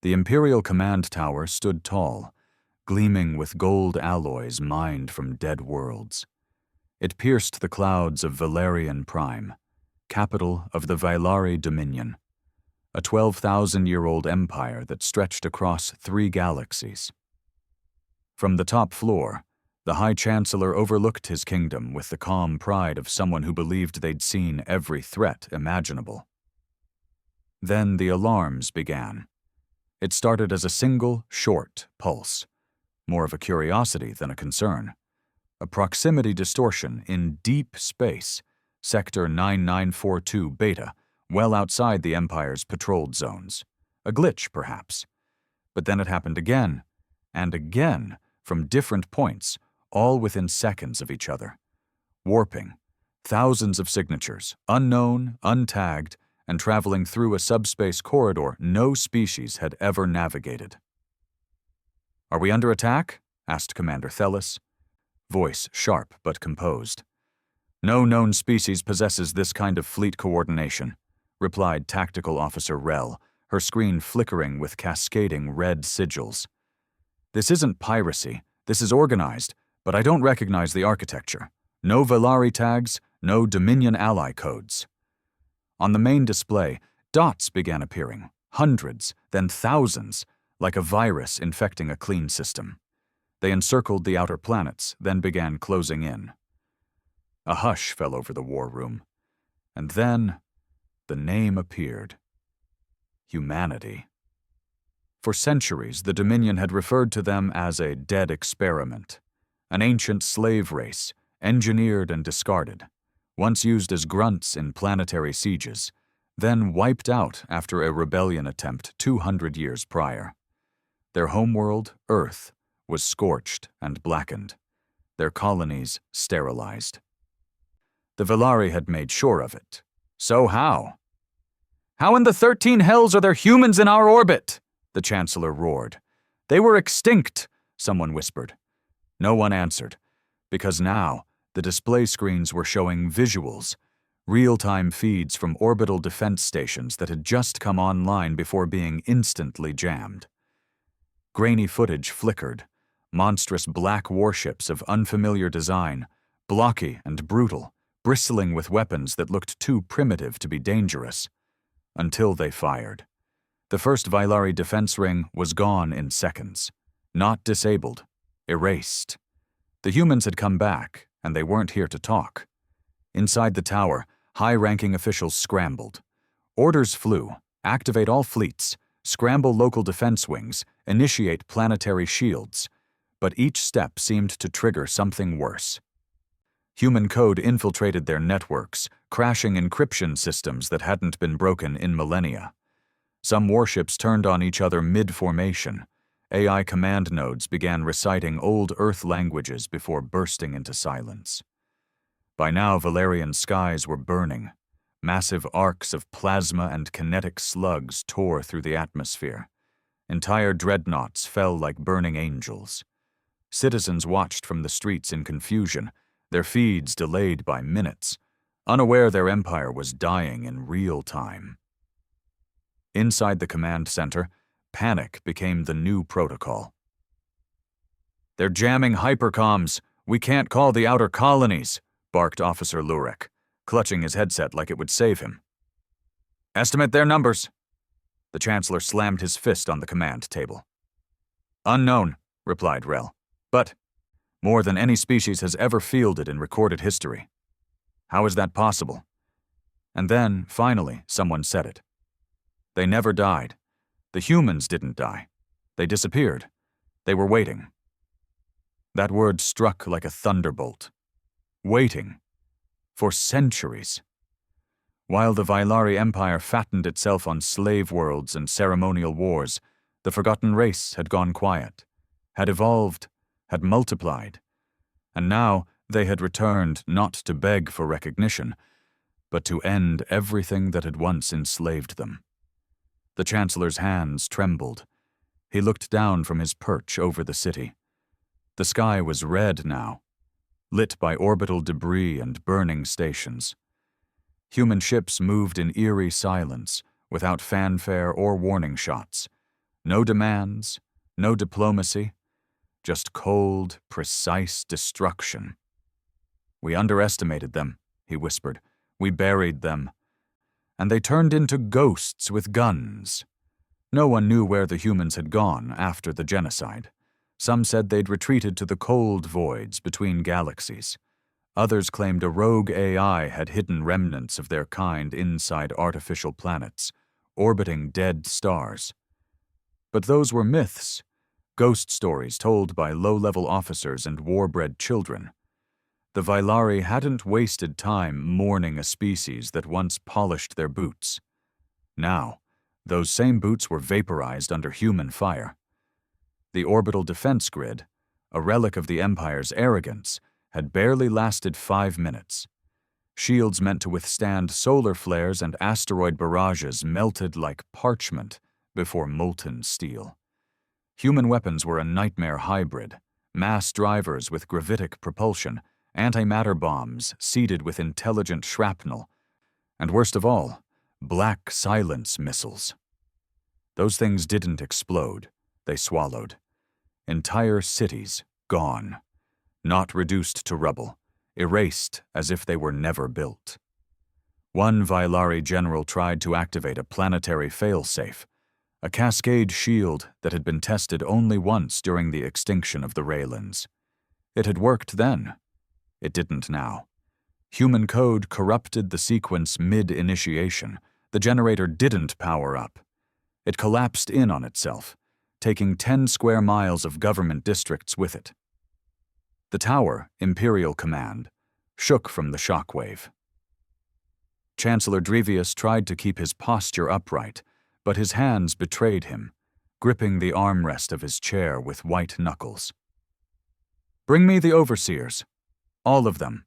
The Imperial Command Tower stood tall, gleaming with gold alloys mined from dead worlds. It pierced the clouds of Valerian Prime, capital of the Vailari Dominion, a 12,000-year-old empire that stretched across 3 galaxies. From the top floor, the High Chancellor overlooked his kingdom with the calm pride of someone who believed they'd seen every threat imaginable. Then the alarms began. It started as a single, short pulse, more of a curiosity than a concern. A proximity distortion in deep space, Sector 9942 Beta, well outside the Empire's patrolled zones. A glitch, perhaps. But then it happened again, and again, from different points, all within seconds of each other. Warping, thousands of signatures, unknown, untagged, and traveling through a subspace corridor no species had ever navigated. "Are we under attack?" asked Commander Thelis, voice sharp but composed. "No known species possesses this kind of fleet coordination," replied Tactical Officer Rel, her screen flickering with cascading red sigils. "This isn't piracy, this is organized, but I don't recognize the architecture. No Valari tags, no Dominion ally codes." On the main display, dots began appearing, hundreds, then thousands, like a virus infecting a clean system. They encircled the outer planets, then began closing in. A hush fell over the war room, and then the name appeared. Humanity. For centuries, the Dominion had referred to them as a dead experiment, an ancient slave race, engineered and discarded, once used as grunts in planetary sieges, then wiped out after a rebellion attempt 200 years prior. Their homeworld, Earth, was scorched and blackened, their colonies sterilized. The Valari had made sure of it. So how? "How in the 13 hells are there humans in our orbit?" the Chancellor roared. "They were extinct," someone whispered. No one answered, because now the display screens were showing visuals, real-time feeds from orbital defense stations that had just come online before being instantly jammed. Grainy footage flickered, monstrous black warships of unfamiliar design, blocky and brutal, bristling with weapons that looked too primitive to be dangerous, until they fired. The first Vailari defense ring was gone in seconds, not disabled, erased. The humans had come back, and they weren't here to talk. Inside the tower, high-ranking officials scrambled. Orders flew: activate all fleets, scramble local defense wings, initiate planetary shields. But each step seemed to trigger something worse. Human code infiltrated their networks, crashing encryption systems that hadn't been broken in millennia. Some warships turned on each other mid-formation. AI command nodes began reciting old Earth languages before bursting into silence. By now, Valerian skies were burning. Massive arcs of plasma and kinetic slugs tore through the atmosphere. Entire dreadnoughts fell like burning angels. Citizens watched from the streets in confusion, their feeds delayed by minutes, unaware their empire was dying in real time. Inside the command center, panic became the new protocol. "They're jamming hypercoms. We can't call the outer colonies," barked Officer Lurek, clutching his headset like it would save him. "Estimate their numbers." The Chancellor slammed his fist on the command table. "Unknown," replied Rel, "but more than any species has ever fielded in recorded history. How is that possible?" And then, finally, someone said it. "They never died. The humans didn't die. They disappeared. They were waiting." That word struck like a thunderbolt. Waiting. For centuries. While the Vailari Empire fattened itself on slave worlds and ceremonial wars, the forgotten race had gone quiet, had evolved, had multiplied, and now they had returned not to beg for recognition, but to end everything that had once enslaved them. The Chancellor's hands trembled. He looked down from his perch over the city. The sky was red now, lit by orbital debris and burning stations. Human ships moved in eerie silence, without fanfare or warning shots, No demands, no diplomacy, just cold, precise destruction. "We underestimated them," he whispered. "We buried them. And they turned into ghosts with guns." No one knew where the humans had gone after the genocide. Some said they'd retreated to the cold voids between galaxies. Others claimed a rogue AI had hidden remnants of their kind inside artificial planets, orbiting dead stars. But those were myths, ghost stories told by low-level officers and war-bred children. The Vailari hadn't wasted time mourning a species that once polished their boots. Now, those same boots were vaporized under human fire. The orbital defense grid, a relic of the Empire's arrogance, had barely lasted 5 minutes. Shields meant to withstand solar flares and asteroid barrages melted like parchment before molten steel. Human weapons were a nightmare hybrid, mass drivers with gravitic propulsion, antimatter bombs seeded with intelligent shrapnel, and worst of all, black silence missiles. Those things didn't explode, they swallowed. Entire cities gone, not reduced to rubble, erased as if they were never built. One Vailari general tried to activate a planetary failsafe, a cascade shield that had been tested only once during the extinction of the Raelans. It had worked then. It didn't now. Human code corrupted the sequence mid-initiation. The generator didn't power up. It collapsed in on itself, taking 10 square miles of government districts with it. The tower, Imperial Command, shook from the shockwave. Chancellor Drevius tried to keep his posture upright, but his hands betrayed him, gripping the armrest of his chair with white knuckles. "Bring me the overseers. All of them."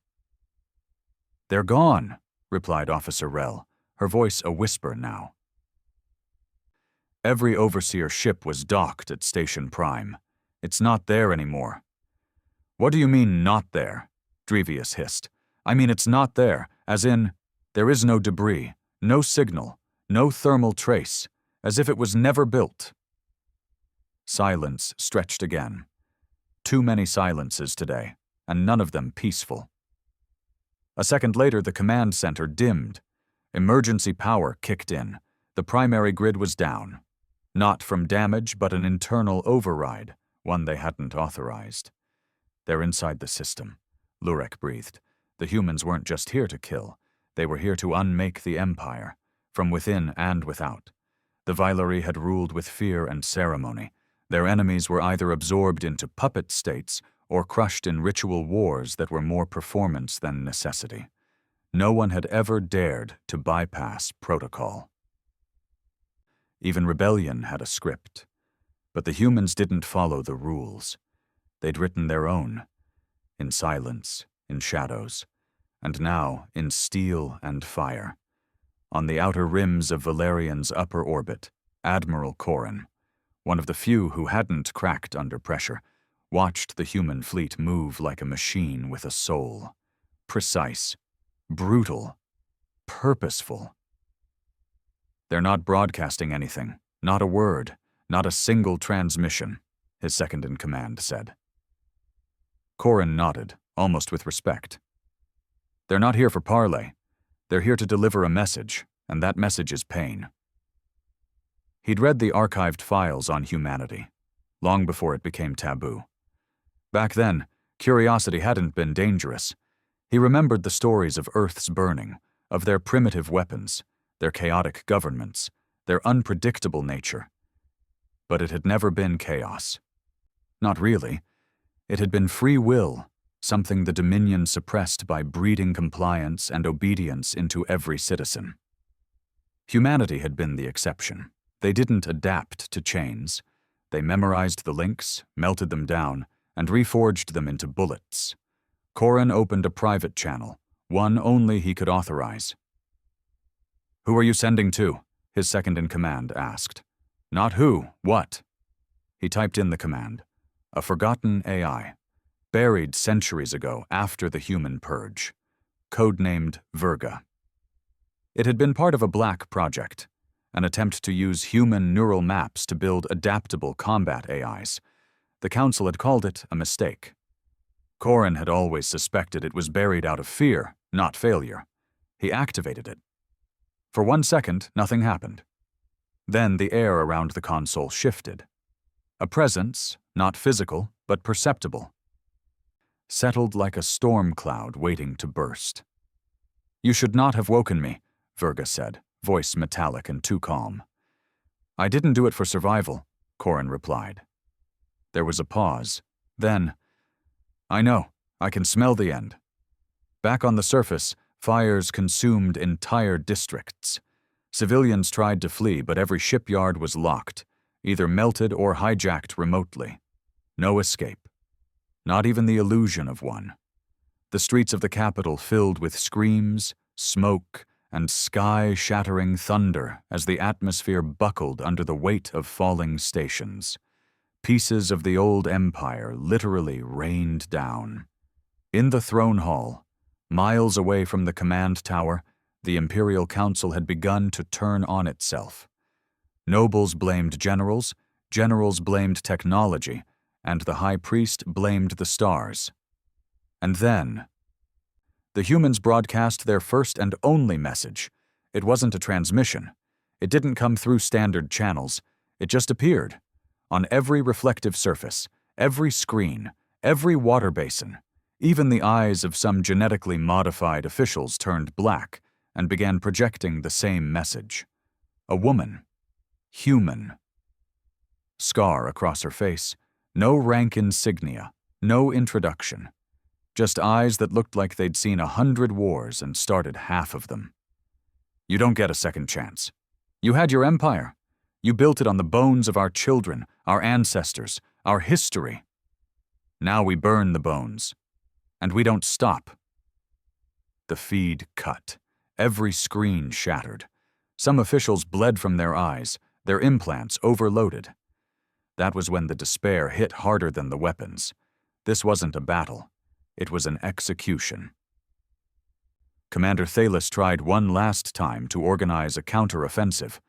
"They're gone," replied Officer Rel, her voice a whisper now. "Every overseer ship was docked at Station Prime. It's not there anymore." "What do you mean, not there?" Drevius hissed. "I mean it's not there, as in, there is no debris, no signal, no thermal trace, as if it was never built." Silence stretched again. Too many silences today, and none of them peaceful. A second later, the command center dimmed. Emergency power kicked in. The primary grid was down. Not from damage, but an internal override, one they hadn't authorized. "They're inside the system," Lurek breathed. "The humans weren't just here to kill. They were here to unmake the Empire, from within and without. The Vailari had ruled with fear and ceremony. Their enemies were either absorbed into puppet states or crushed in ritual wars that were more performance than necessity. No one had ever dared to bypass protocol. Even rebellion had a script. But the humans didn't follow the rules. They'd written their own, in silence, in shadows, and now in steel and fire. On the outer rims of Valerian's upper orbit, Admiral Corrin, one of the few who hadn't cracked under pressure, watched the human fleet move like a machine with a soul. Precise, brutal, purposeful. "They're not broadcasting anything, not a word, not a single transmission," his second-in-command said. Corrin nodded, almost with respect. "They're not here for parley. They're here to deliver a message, and that message is pain." He'd read the archived files on humanity, long before it became taboo. Back then, curiosity hadn't been dangerous. He remembered the stories of Earth's burning, of their primitive weapons, their chaotic governments, their unpredictable nature. But it had never been chaos. Not really. It had been free will, something the Dominion suppressed by breeding compliance and obedience into every citizen. Humanity had been the exception. They didn't adapt to chains. They memorized the links, melted them down, and reforged them into bullets. Corrin opened a private channel, one only he could authorize. "Who are you sending to?" his second-in-command asked. "Not who, what?" He typed in the command. A forgotten AI, buried centuries ago after the human purge, codenamed Virga. It had been part of a black project, an attempt to use human neural maps to build adaptable combat AIs. The Council had called it a mistake. Corrin had always suspected it was buried out of fear, not failure. He activated it. For 1 second, nothing happened. Then the air around the console shifted. A presence, not physical, but perceptible, settled like a storm cloud waiting to burst. "You should not have woken me," Virga said, voice metallic and too calm. "I didn't do it for survival," Corrin replied. There was a pause. Then, "I know, I can smell the end." Back on the surface, fires consumed entire districts. Civilians tried to flee, but every shipyard was locked, either melted or hijacked remotely. No escape. Not even the illusion of one. The streets of the capital filled with screams, smoke, and sky-shattering thunder as the atmosphere buckled under the weight of falling stations. Pieces of the old empire literally rained down. In the throne hall, miles away from the command tower, the Imperial Council had begun to turn on itself. Nobles blamed generals, generals blamed technology, and the High Priest blamed the stars. And then, the humans broadcast their first and only message. It wasn't a transmission. It didn't come through standard channels. It just appeared. On every reflective surface, every screen, every water basin, even the eyes of some genetically modified officials turned black and began projecting the same message. A woman. Human. Scar across her face. No rank insignia. No introduction. Just eyes that looked like they'd seen 100 wars and started half of them. "You don't get a second chance. You had your empire. You built it on the bones of our children, our ancestors, our history. Now we burn the bones. And we don't stop." The feed cut. Every screen shattered. Some officials bled from their eyes, their implants overloaded. That was when the despair hit harder than the weapons. This wasn't a battle. It was an execution. Commander Thalis tried one last time to organize a counter-offensive.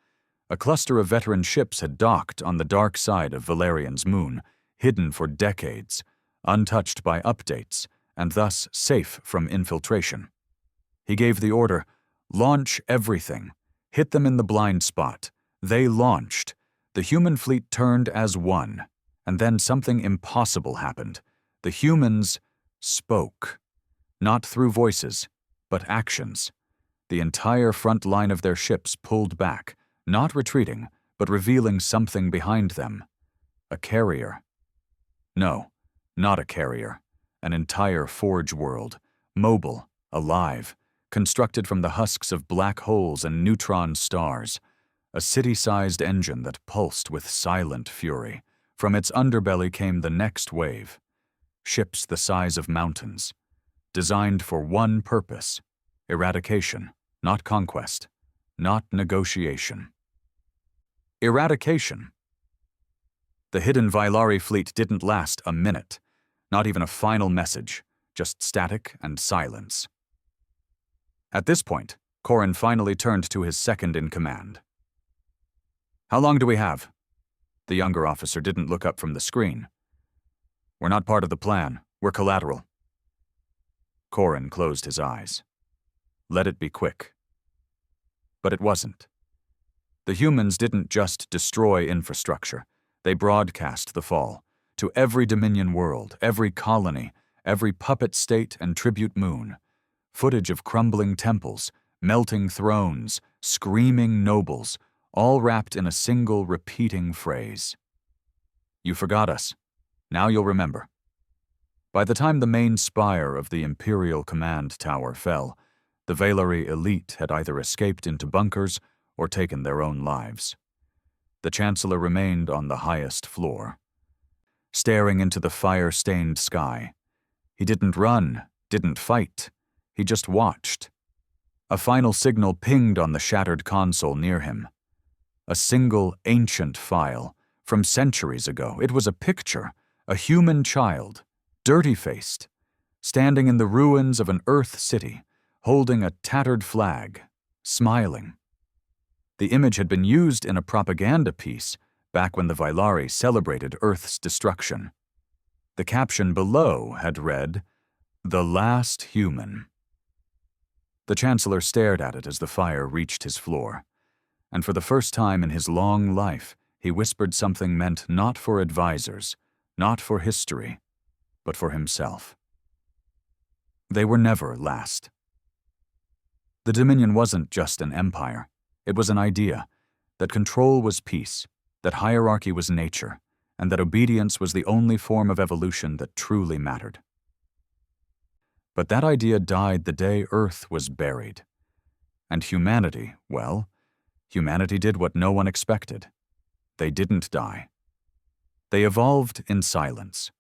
A cluster of veteran ships had docked on the dark side of Valerian's moon, hidden for decades, untouched by updates, and thus safe from infiltration. He gave the order, "Launch everything. Hit them in the blind spot." They launched. The human fleet turned as one, and then something impossible happened. The humans spoke. Not through voices, but actions. The entire front line of their ships pulled back, not retreating, but revealing something behind them. A carrier. No, not a carrier. An entire forge world, mobile, alive, constructed from the husks of black holes and neutron stars. A city-sized engine that pulsed with silent fury. From its underbelly came the next wave. Ships the size of mountains, designed for one purpose: eradication, not conquest, not negotiation. Eradication. The hidden Vylari fleet didn't last a minute, not even a final message, just static and silence. At this point, Corrin finally turned to his second-in-command. "How long do we have?" The younger officer didn't look up from the screen. "We're not part of the plan. We're collateral." Corrin closed his eyes. Let it be quick. But it wasn't. The humans didn't just destroy infrastructure. They broadcast the fall to every Dominion world, every colony, every puppet state and tribute moon. Footage of crumbling temples, melting thrones, screaming nobles, all wrapped in a single repeating phrase. "You forgot us. Now you'll remember." By the time the main spire of the Imperial Command Tower fell, the Vylari elite had either escaped into bunkers or taken their own lives. The Chancellor remained on the highest floor, staring into the fire-stained sky. He didn't run, didn't fight. He just watched. A final signal pinged on the shattered console near him. A single ancient file from centuries ago. It was a picture, a human child, dirty-faced, standing in the ruins of an Earth city, holding a tattered flag, smiling. The image had been used in a propaganda piece back when the Vailari celebrated Earth's destruction. The caption below had read, "The Last Human." The Chancellor stared at it as the fire reached his floor, and for the first time in his long life, he whispered something meant not for advisors, not for history, but for himself. They were never last. The Dominion wasn't just an empire. It was an idea that control was peace, that hierarchy was nature, and that obedience was the only form of evolution that truly mattered. But that idea died the day Earth was buried. And humanity, well, humanity did what no one expected. They didn't die. They evolved in silence.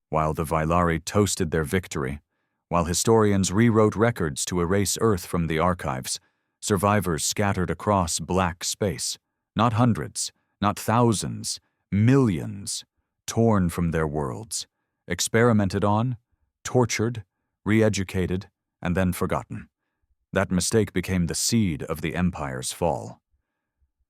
While the Vailari toasted their victory, while historians rewrote records to erase Earth from the archives, survivors scattered across black space, not hundreds, not thousands, millions, torn from their worlds, experimented on, tortured, re-educated, and then forgotten. That mistake became the seed of the Empire's fall.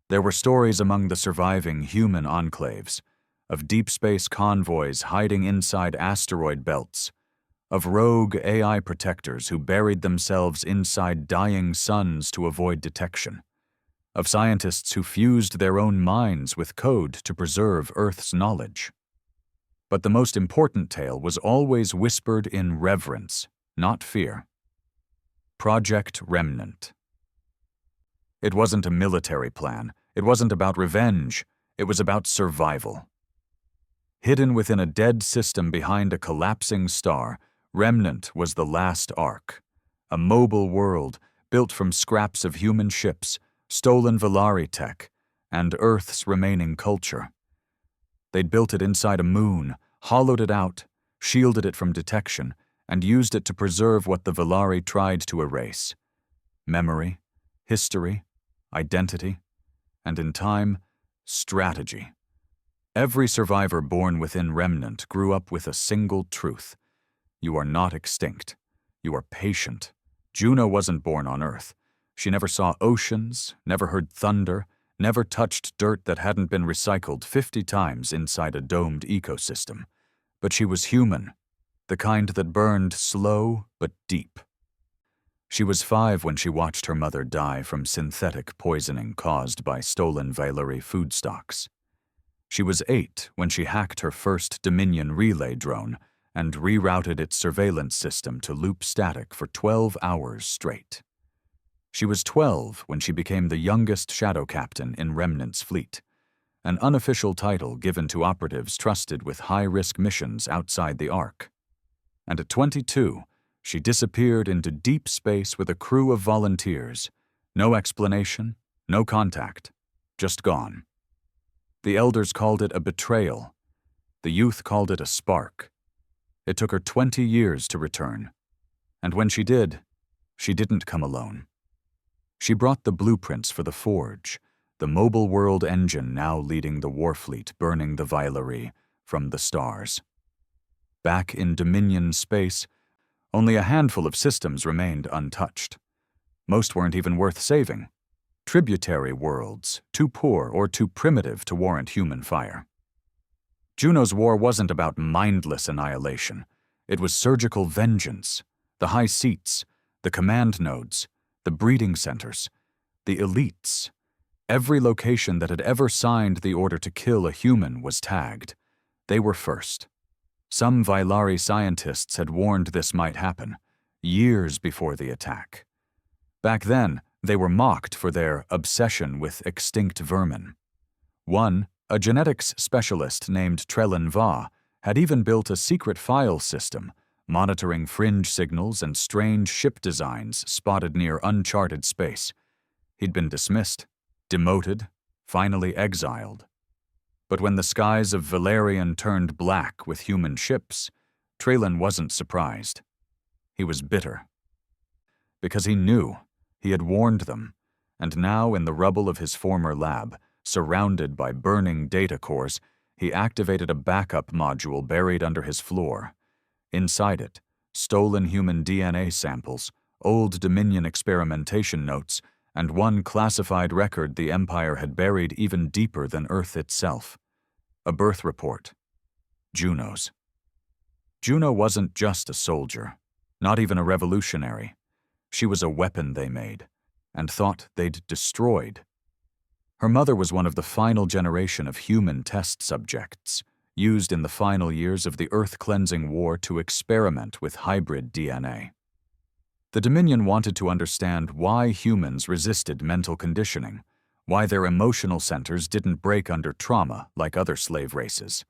There were stories among the surviving human enclaves, of deep space convoys hiding inside asteroid belts, of rogue AI protectors who buried themselves inside dying suns to avoid detection, of scientists who fused their own minds with code to preserve Earth's knowledge. But the most important tale was always whispered in reverence, not fear. Project Remnant. It wasn't a military plan. It wasn't about revenge. It was about survival. Hidden within a dead system behind a collapsing star, Remnant was the last ark, a mobile world built from scraps of human ships, stolen Vailari tech, and Earth's remaining culture. They'd built it inside a moon, hollowed it out, shielded it from detection, and used it to preserve what the Vailari tried to erase: memory, history, identity, and in time, strategy. Every survivor born within Remnant grew up with a single truth: you are not extinct. You are patient. Juno wasn't born on Earth. She never saw oceans, never heard thunder, never touched dirt that hadn't been recycled 50 times inside a domed ecosystem. But she was human, the kind that burned slow but deep. She was 5 when she watched her mother die from synthetic poisoning caused by stolen Vailari food stocks. She was 8 when she hacked her first Dominion relay drone and rerouted its surveillance system to loop static for 12 hours straight. She was 12 when she became the youngest shadow captain in Remnant's fleet, an unofficial title given to operatives trusted with high-risk missions outside the Ark. And at 22, she disappeared into deep space with a crew of volunteers. No explanation, no contact, just gone. The elders called it a betrayal. The youth called it a spark. It took her 20 years to return. And when she did, she didn't come alone. She brought the blueprints for the Forge, the mobile world engine now leading the Warfleet burning the Vailari from the stars. Back in Dominion space, only a handful of systems remained untouched. Most weren't even worth saving. Tributary worlds, too poor or too primitive to warrant human fire. Juno's war wasn't about mindless annihilation. It was surgical vengeance. The high seats, the command nodes, the breeding centers, the elites. Every location that had ever signed the order to kill a human was tagged. They were first. Some Vailari scientists had warned this might happen, years before the attack. Back then, they were mocked for their obsession with extinct vermin. One, a genetics specialist named Trellin Va, had even built a secret file system, monitoring fringe signals and strange ship designs spotted near uncharted space. He'd been dismissed, demoted, finally exiled. But when the skies of Valerian turned black with human ships, Trellin wasn't surprised. He was bitter. Because he knew, he had warned them, and now in the rubble of his former lab, surrounded by burning data cores, he activated a backup module buried under his floor. Inside it, stolen human DNA samples, old Dominion experimentation notes, and one classified record the Empire had buried even deeper than Earth itself. A birth report. Juno's. Juno wasn't just a soldier, not even a revolutionary. She was a weapon they made, and thought they'd destroyed. Her mother was one of the final generation of human test subjects, used in the final years of the Earth-cleansing war to experiment with hybrid DNA. The Dominion wanted to understand why humans resisted mental conditioning, why their emotional centers didn't break under trauma like other slave races.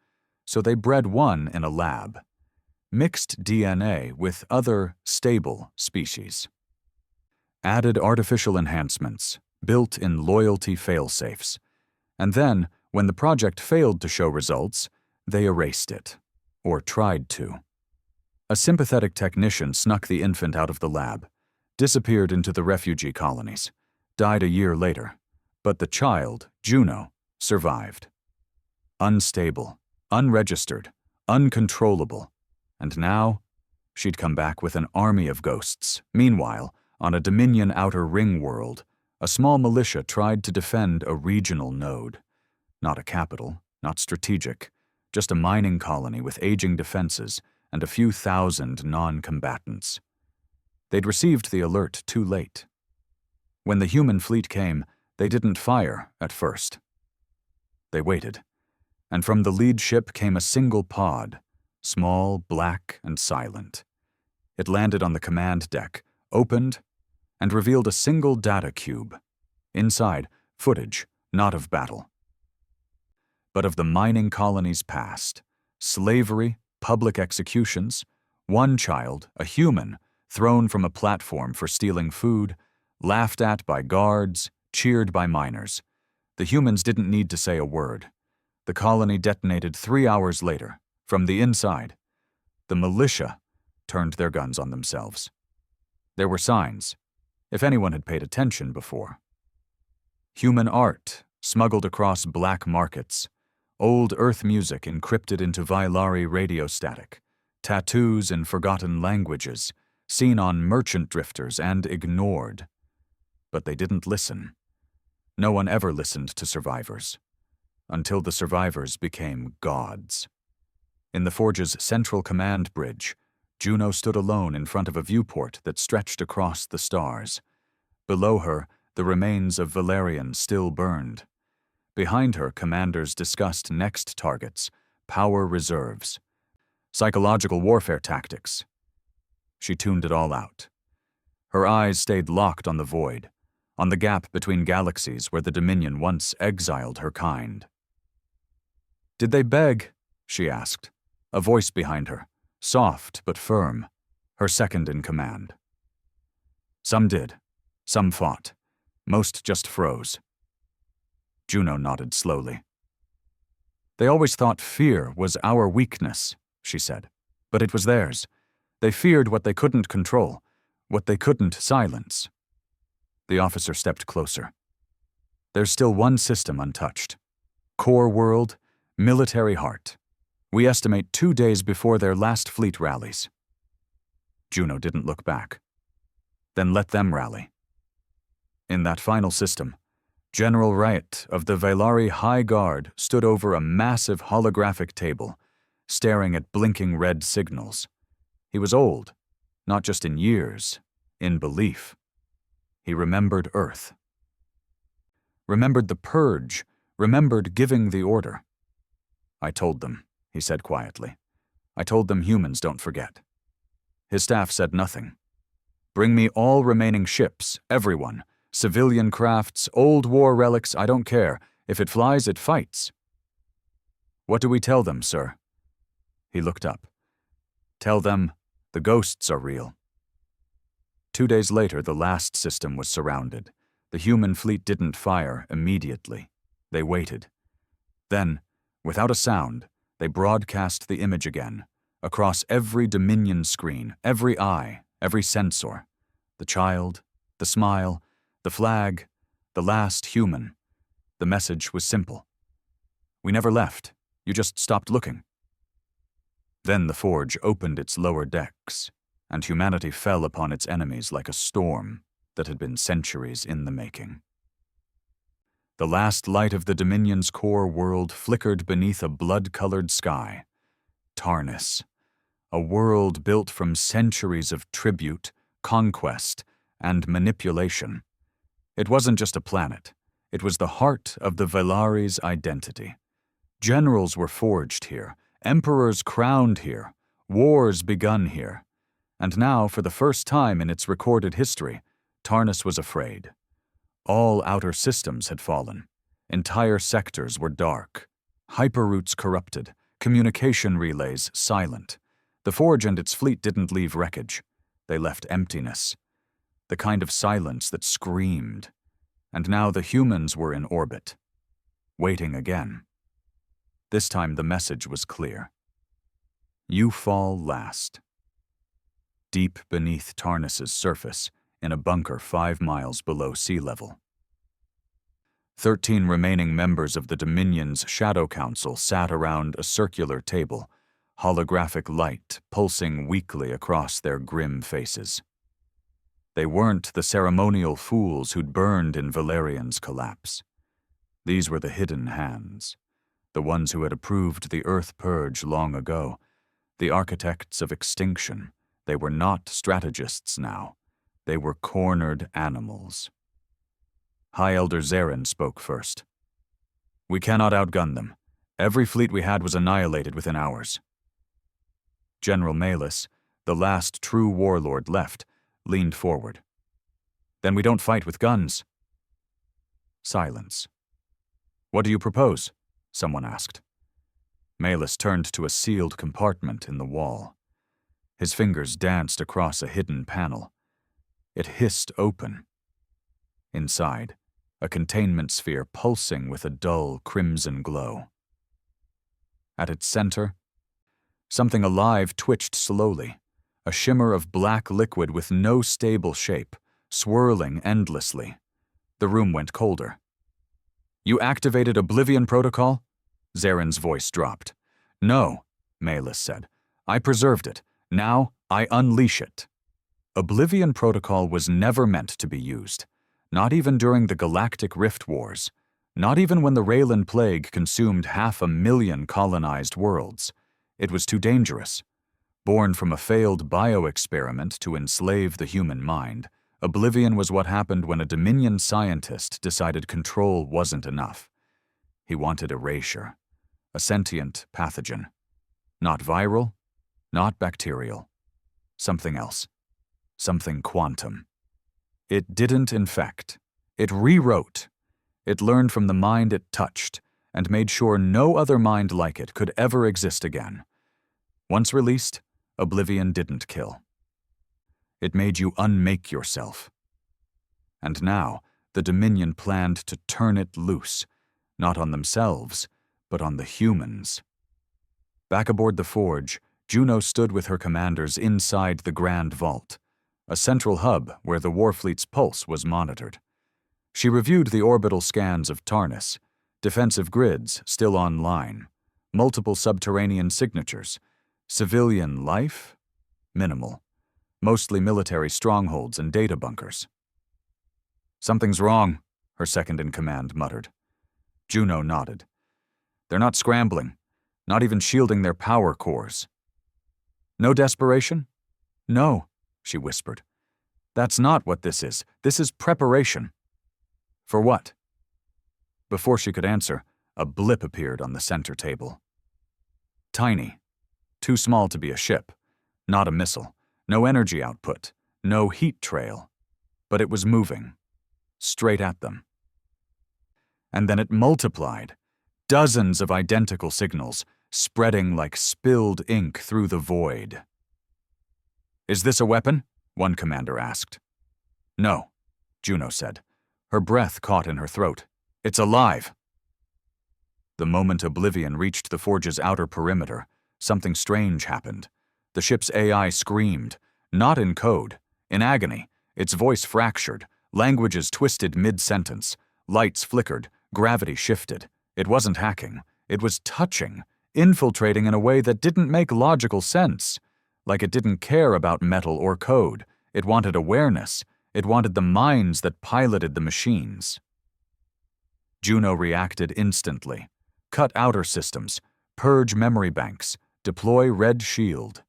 So they bred one in a lab, mixed DNA with other stable species, added artificial enhancements, built-in loyalty fail-safes, and then, when the project failed to show results, they erased it, or tried to. A sympathetic technician snuck the infant out of the lab, disappeared into the refugee colonies, died a year later, but the child, Juno, survived. Unstable, unregistered, uncontrollable, and now she'd come back with an army of ghosts. Meanwhile, on a Dominion outer ring world, a small militia tried to defend a regional node. Not a capital, not strategic, just a mining colony with aging defenses and a few thousand non-combatants. They'd received the alert too late. When the human fleet came, they didn't fire at first. They waited, and from the lead ship came a single pod, small, black, and silent. It landed on the command deck, opened, and revealed a single data cube. Inside, footage, not of battle, but of the mining colony's past. Slavery, public executions, one child, a human, thrown from a platform for stealing food, laughed at by guards, cheered by miners. The humans didn't need to say a word. The colony detonated 3 hours later, from the inside. The militia turned their guns on themselves. There were signs, if anyone had paid attention before. Human art smuggled across black markets, old Earth music encrypted into Vylari radio static, tattoos in forgotten languages, seen on merchant drifters and ignored. But they didn't listen. No one ever listened to survivors, until the survivors became gods. In the Forge's central command bridge, Juno stood alone in front of a viewport that stretched across the stars. Below her, the remains of Valerian still burned. Behind her, commanders discussed next targets, power reserves, psychological warfare tactics. She tuned it all out. Her eyes stayed locked on the void, on the gap between galaxies where the Dominion once exiled her kind. "Did they beg?" she asked, a voice behind her, soft but firm, her second in command. Some did. Some fought. Most just froze. Juno nodded slowly. "They always thought fear was our weakness," she said, "but it was theirs. They feared what they couldn't control, what they couldn't silence." The officer stepped closer. "There's still one system untouched. Core world, military heart. We estimate 2 days before their last fleet rallies." Juno didn't look back. "Then let them rally." In that final system, General Riot of the Vylari High Guard stood over a massive holographic table, staring at blinking red signals. He was old, not just in years, in belief. He remembered Earth. Remembered the purge, remembered giving the order. "I told them," he said quietly. "I told them humans don't forget." His staff said nothing. "Bring me all remaining ships, everyone. Civilian crafts, old war relics, I don't care. If it flies, it fights." "What do we tell them, sir?" He looked up. "Tell them the ghosts are real." 2 days later, the last system was surrounded. The human fleet didn't fire immediately. They waited. Then, without a sound, they broadcast the image again, across every Dominion screen, every eye, every sensor. The child, the smile, the flag, the last human. The message was simple. "We never left. You just stopped looking." Then the Forge opened its lower decks, and humanity fell upon its enemies like a storm, that had been centuries in the making. The last light of the Dominion's core world flickered beneath a blood-colored sky. Tarnis, a world built from centuries of tribute, conquest, and manipulation. It wasn't just a planet. It was the heart of the Velari's identity. Generals were forged here, emperors crowned here, wars begun here. And now, for the first time in its recorded history, Tarnis was afraid. All outer systems had fallen. Entire sectors were dark. Hyperroutes corrupted. Communication relays silent. The Forge and its fleet didn't leave wreckage. They left emptiness. The kind of silence that screamed. And now the humans were in orbit. Waiting again. This time the message was clear. You fall last. Deep beneath Tarnis's surface, in a bunker 5 miles below sea level. 13 remaining members of the Dominion's Shadow Council sat around a circular table, holographic light pulsing weakly across their grim faces. They weren't the ceremonial fools who'd burned in Valerian's collapse. These were the hidden hands, the ones who had approved the Earth Purge long ago, the architects of extinction. They were not strategists now. They were cornered animals. High Elder Zarin spoke first. We cannot outgun them. Every fleet we had was annihilated within hours. General Malus, the last true warlord left, leaned forward. Then we don't fight with guns. Silence. What do you propose? Someone asked. Malus turned to a sealed compartment in the wall. His fingers danced across a hidden panel. It hissed open. Inside, a containment sphere pulsing with a dull crimson glow. At its center, something alive twitched slowly, a shimmer of black liquid with no stable shape, swirling endlessly. The room went colder. You activated Oblivion Protocol? Zarin's voice dropped. No, Malus said. I preserved it. Now I unleash it. Oblivion Protocol was never meant to be used. Not even during the Galactic Rift Wars. Not even when the Raylan Plague consumed 500,000 colonized worlds. It was too dangerous. Born from a failed bio-experiment to enslave the human mind, Oblivion was what happened when a Dominion scientist decided control wasn't enough. He wanted erasure. A sentient pathogen. Not viral, not bacterial. Something else. Something quantum. It didn't infect. It rewrote. It learned from the mind it touched, and made sure no other mind like it could ever exist again. Once released, Oblivion didn't kill. It made you unmake yourself. And now, the Dominion planned to turn it loose, not on themselves, but on the humans. Back aboard the Forge, Juno stood with her commanders inside the Grand Vault, a central hub where the Warfleet's pulse was monitored. She reviewed the orbital scans of Tarnis, defensive grids still online, multiple subterranean signatures, civilian life? Minimal. Mostly military strongholds and data bunkers. Something's wrong, her second-in-command muttered. Juno nodded. They're not scrambling, not even shielding their power cores. No desperation? No, she whispered. That's not what this is. This is preparation. For what? Before she could answer, a blip appeared on the center table. Tiny. Too small to be a ship. Not a missile. No energy output. No heat trail. But it was moving. Straight at them. And then it multiplied. Dozens of identical signals, spreading like spilled ink through the void. Is this a weapon? One commander asked. No, Juno said. Her breath caught in her throat. It's alive. The moment Oblivion reached the Forge's outer perimeter, something strange happened. The ship's AI screamed, not in code, in agony. Its voice fractured, languages twisted mid-sentence, lights flickered, gravity shifted. It wasn't hacking. It was touching, infiltrating in a way that didn't make logical sense. Like it didn't care about metal or code. It wanted awareness. It wanted the minds that piloted the machines. Juno reacted instantly. Cut outer systems, purge memory banks, deploy Red Shield.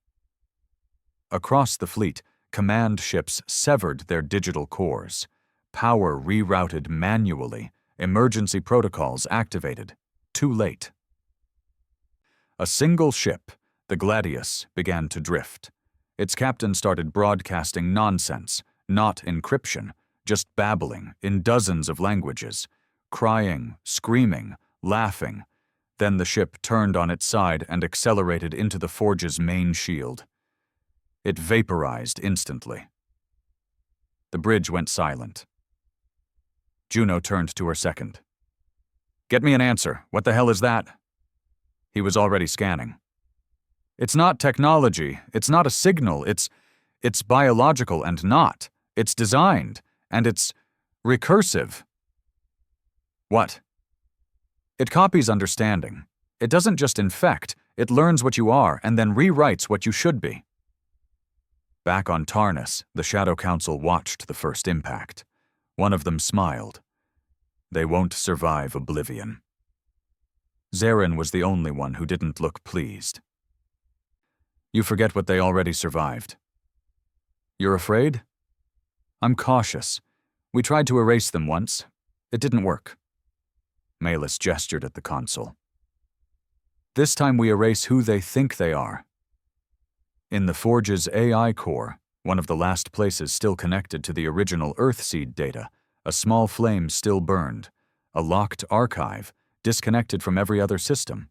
Across the fleet, command ships severed their digital cores. Power rerouted manually, emergency protocols activated. Too late. A single ship, the Gladius, began to drift. Its captain started broadcasting nonsense, not encryption, just babbling in dozens of languages, crying, screaming, laughing. Then the ship turned on its side and accelerated into the forge's main shield. It vaporized instantly. The bridge went silent. Juno turned to her second. "Get me an answer. What the hell is that?" He was already scanning. "It's not technology. It's not a signal. It's biological and not. It's designed. And it's recursive." "What?" "It copies understanding. It doesn't just infect. It learns what you are and then rewrites what you should be." Back on Tarnus, the Shadow Council watched the first impact. One of them smiled. They won't survive oblivion. Zarin was the only one who didn't look pleased. "You forget what they already survived." "You're afraid?" "I'm cautious. We tried to erase them once. It didn't work." Malus gestured at the console. "This time we erase who they think they are." In the Forge's AI core, one of the last places still connected to the original Earthseed data, a small flame still burned, a locked archive, disconnected from every other system.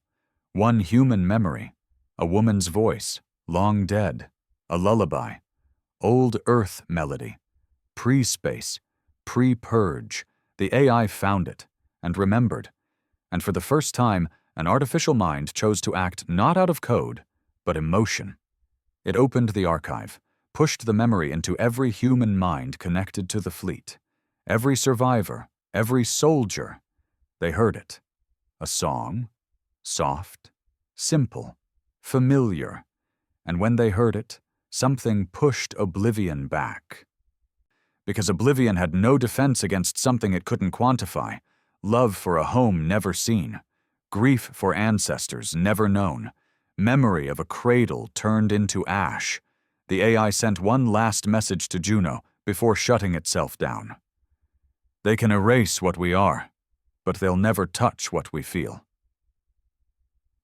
One human memory, a woman's voice, long dead, a lullaby, old Earth melody, pre-space, pre-purge. The AI found it and remembered, and for the first time, an artificial mind chose to act not out of code, but emotion. It opened the archive, pushed the memory into every human mind connected to the fleet. Every survivor, every soldier. They heard it. A song, soft, simple, familiar. And when they heard it, something pushed oblivion back. Because oblivion had no defense against something it couldn't quantify. Love for a home never seen. Grief for ancestors never known. Memory of a cradle turned into ash. The AI sent one last message to Juno before shutting itself down. "They can erase what we are, but they'll never touch what we feel."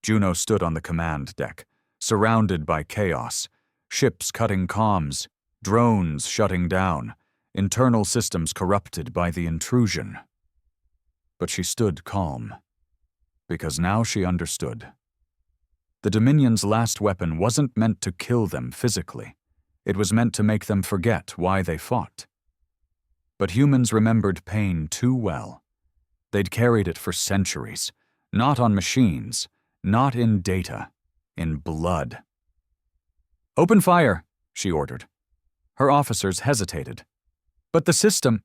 Juno stood on the command deck, surrounded by chaos, ships cutting comms, drones shutting down, internal systems corrupted by the intrusion. But she stood calm, because now she understood. The Dominion's last weapon wasn't meant to kill them physically. It was meant to make them forget why they fought. But humans remembered pain too well. They'd carried it for centuries, not on machines, not in data, in blood. "Open fire," she ordered. Her officers hesitated. "But the system—"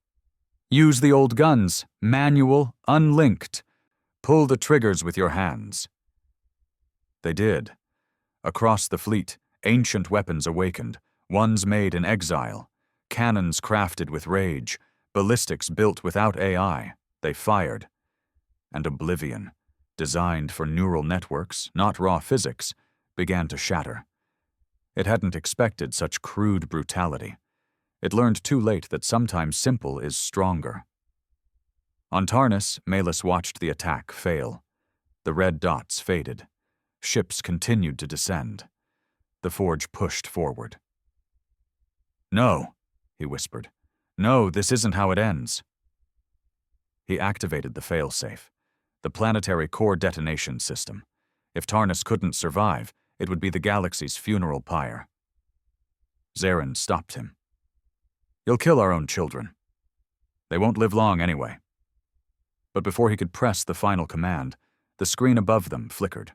"Use the old guns, manual, unlinked. Pull the triggers with your hands." They did. Across the fleet, ancient weapons awakened, ones made in exile, cannons crafted with rage, ballistics built without AI. They fired. And oblivion, designed for neural networks, not raw physics, began to shatter. It hadn't expected such crude brutality. It learned too late that sometimes simple is stronger. On Tarnus, Malus watched the attack fail. The red dots faded. Ships continued to descend. The Forge pushed forward. "No," he whispered. "No, this isn't how it ends." He activated the failsafe, the planetary core detonation system. If Tarnus couldn't survive, it would be the galaxy's funeral pyre. Zarin stopped him. "You'll kill our own children. They won't live long anyway." But before he could press the final command, the screen above them flickered.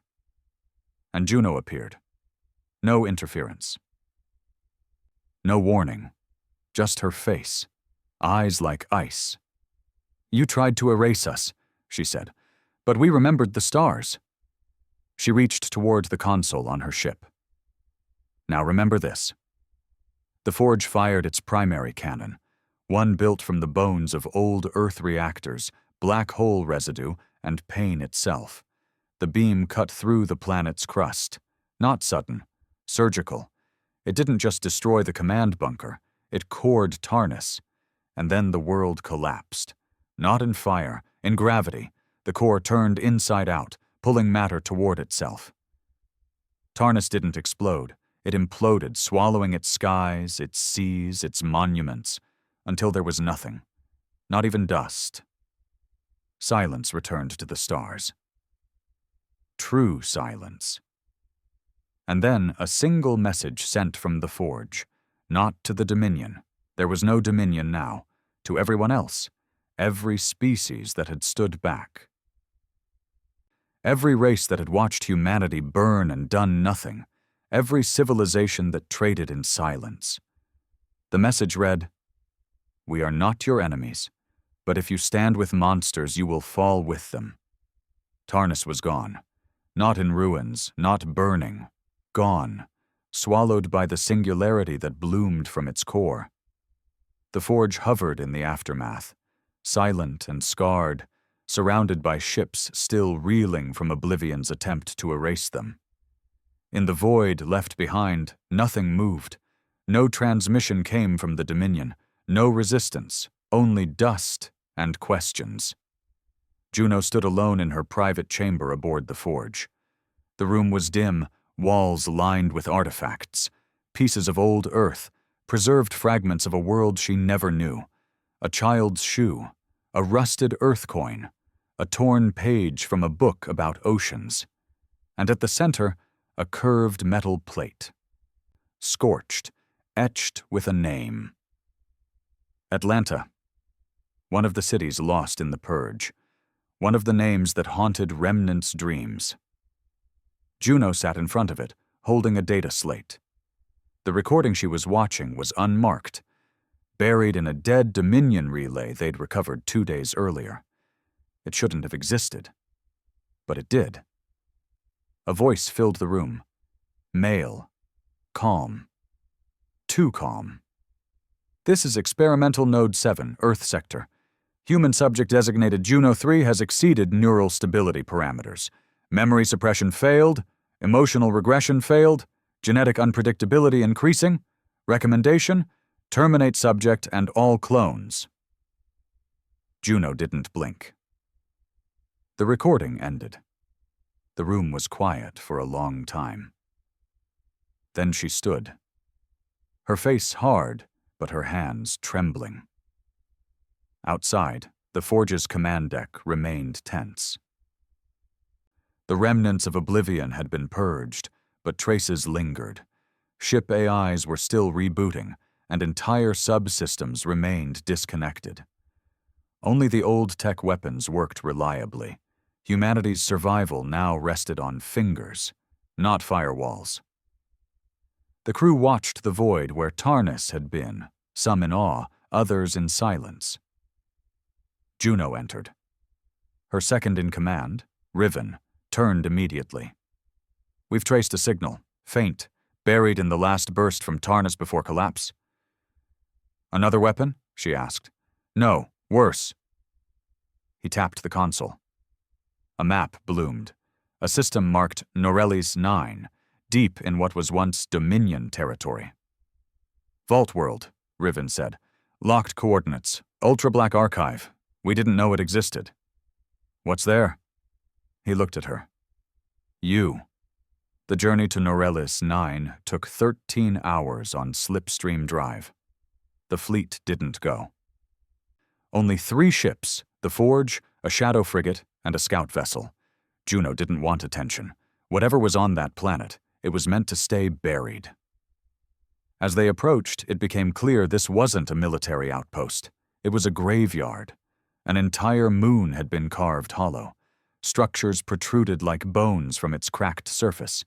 And Juno appeared. No interference. No warning. Just her face. Eyes like ice. "You tried to erase us," she said, "but we remembered the stars." She reached toward the console on her ship. "Now remember this." The Forge fired its primary cannon. one built from the bones of old Earth reactors, black hole residue, and pain itself. The beam cut through the planet's crust. Not sudden, surgical. It didn't just destroy the command bunker, it cored Tarnus. And then the world collapsed. Not in fire, in gravity. The core turned inside out, pulling matter toward itself. Tarnus didn't explode. It imploded, swallowing its skies, its seas, its monuments, until there was nothing. Not even dust. Silence returned to the stars. True silence. And then a single message sent from the Forge, not to the Dominion. There was no Dominion now. To everyone else, every species that had stood back. Every race that had watched humanity burn and done nothing. Every civilization that traded in silence. The message read, "We are not your enemies, but if you stand with monsters, you will fall with them." Tarnus was gone. Not in ruins, not burning. Gone, swallowed by the singularity that bloomed from its core. The Forge hovered in the aftermath, silent and scarred, surrounded by ships still reeling from Oblivion's attempt to erase them. In the void left behind, nothing moved. No transmission came from the Dominion, no resistance, only dust and questions. Juno stood alone in her private chamber aboard the Forge. The room was dim, walls lined with artifacts, pieces of old Earth, preserved fragments of a world she never knew, a child's shoe, a rusted Earth coin, a torn page from a book about oceans, and at the center, a curved metal plate. Scorched, etched with a name. Atlanta. One of the cities lost in the Purge. One of the names that haunted remnants' dreams. Juno sat in front of it, holding a data slate. The recording she was watching was unmarked, buried in a dead Dominion relay they'd recovered 2 days earlier. It shouldn't have existed. But it did. A voice filled the room. Male. Calm. Too calm. "This is Experimental Node 7, Earth Sector. Human subject designated Juno 3 has exceeded neural stability parameters. Memory suppression failed. Emotional regression failed. Genetic unpredictability increasing. Recommendation: terminate subject and all clones." Juno didn't blink. The recording ended. The room was quiet for a long time. Then she stood. Her face hard, but her hands trembling. Outside, the Forge's command deck remained tense. The remnants of Oblivion had been purged, but traces lingered. Ship AIs were still rebooting, and entire subsystems remained disconnected. Only the old tech weapons worked reliably. Humanity's survival now rested on fingers, not firewalls. The crew watched the void where Tarnus had been, some in awe, others in silence. Juno entered. Her second-in-command, Riven, turned immediately. "We've traced a signal, faint, buried in the last burst from Tarnus before collapse." "Another weapon?" she asked. "No, worse." He tapped the console. A map bloomed, a system marked Norellis 9, deep in what was once Dominion territory. "Vault World," Riven said. "Locked coordinates, ultra-black archive. We didn't know it existed." "What's there?" He looked at her. "You." The journey to Norellis 9 took 13 hours on Slipstream Drive. The fleet didn't go. Only 3 ships, the Forge, a shadow frigate, and a scout vessel. Juno didn't want attention. Whatever was on that planet, it was meant to stay buried. As they approached, it became clear this wasn't a military outpost. It was a graveyard. An entire moon had been carved hollow. Structures protruded like bones from its cracked surface.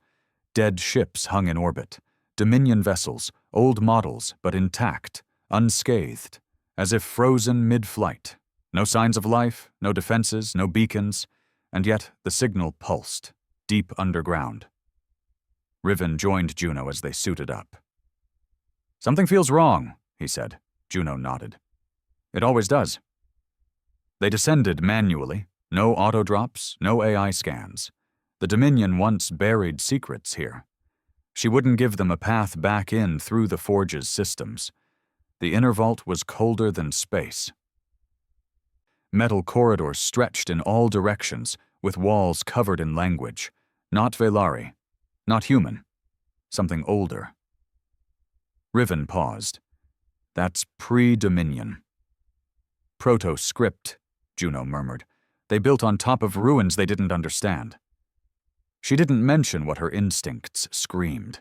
Dead ships hung in orbit. Dominion vessels, old models, but intact, unscathed, as if frozen mid-flight. No signs of life, no defenses, no beacons, and yet the signal pulsed, deep underground. Riven joined Juno as they suited up. "Something feels wrong," he said. Juno nodded. It always does. They descended manually, no auto-drops, no AI scans. The Dominion once buried secrets here. She wouldn't give them a path back in through the Forge's systems. The inner vault was colder than space. Metal corridors stretched in all directions, with walls covered in language. Not Velari, not human, something older. Riven paused. That's pre-Dominion. Proto-script, Juno murmured. They built on top of ruins they didn't understand. She didn't mention what her instincts screamed.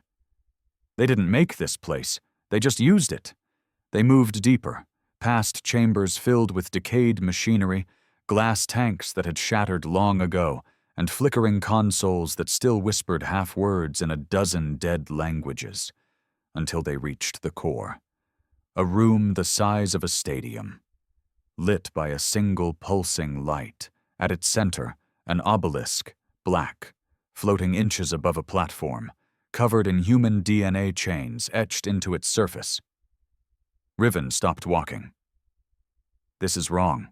They didn't make this place, they just used it. They moved deeper, past chambers filled with decayed machinery, glass tanks that had shattered long ago, and flickering consoles that still whispered half-words in a dozen dead languages, until they reached the core. A room the size of a stadium, lit by a single pulsing light. At its center, an obelisk, black, floating inches above a platform, covered in human DNA chains etched into its surface. Riven stopped walking. This is wrong.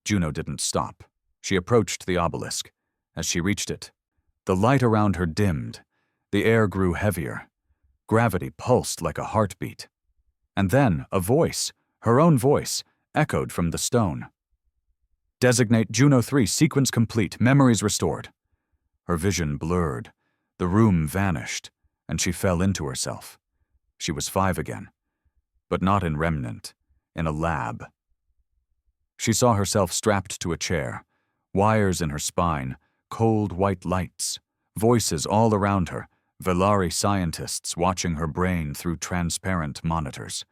Juno didn't stop. She approached the obelisk. As she reached it, the light around her dimmed. The air grew heavier. Gravity pulsed like a heartbeat. And then a voice, her own voice, echoed from the stone. Designate Juno 3, sequence complete, memories restored. Her vision blurred. The room vanished, and she fell into herself. She was 5 again. But not in Remnant, in a lab. She saw herself strapped to a chair, wires in her spine, cold white lights, voices all around her, Velari scientists watching her brain through transparent monitors.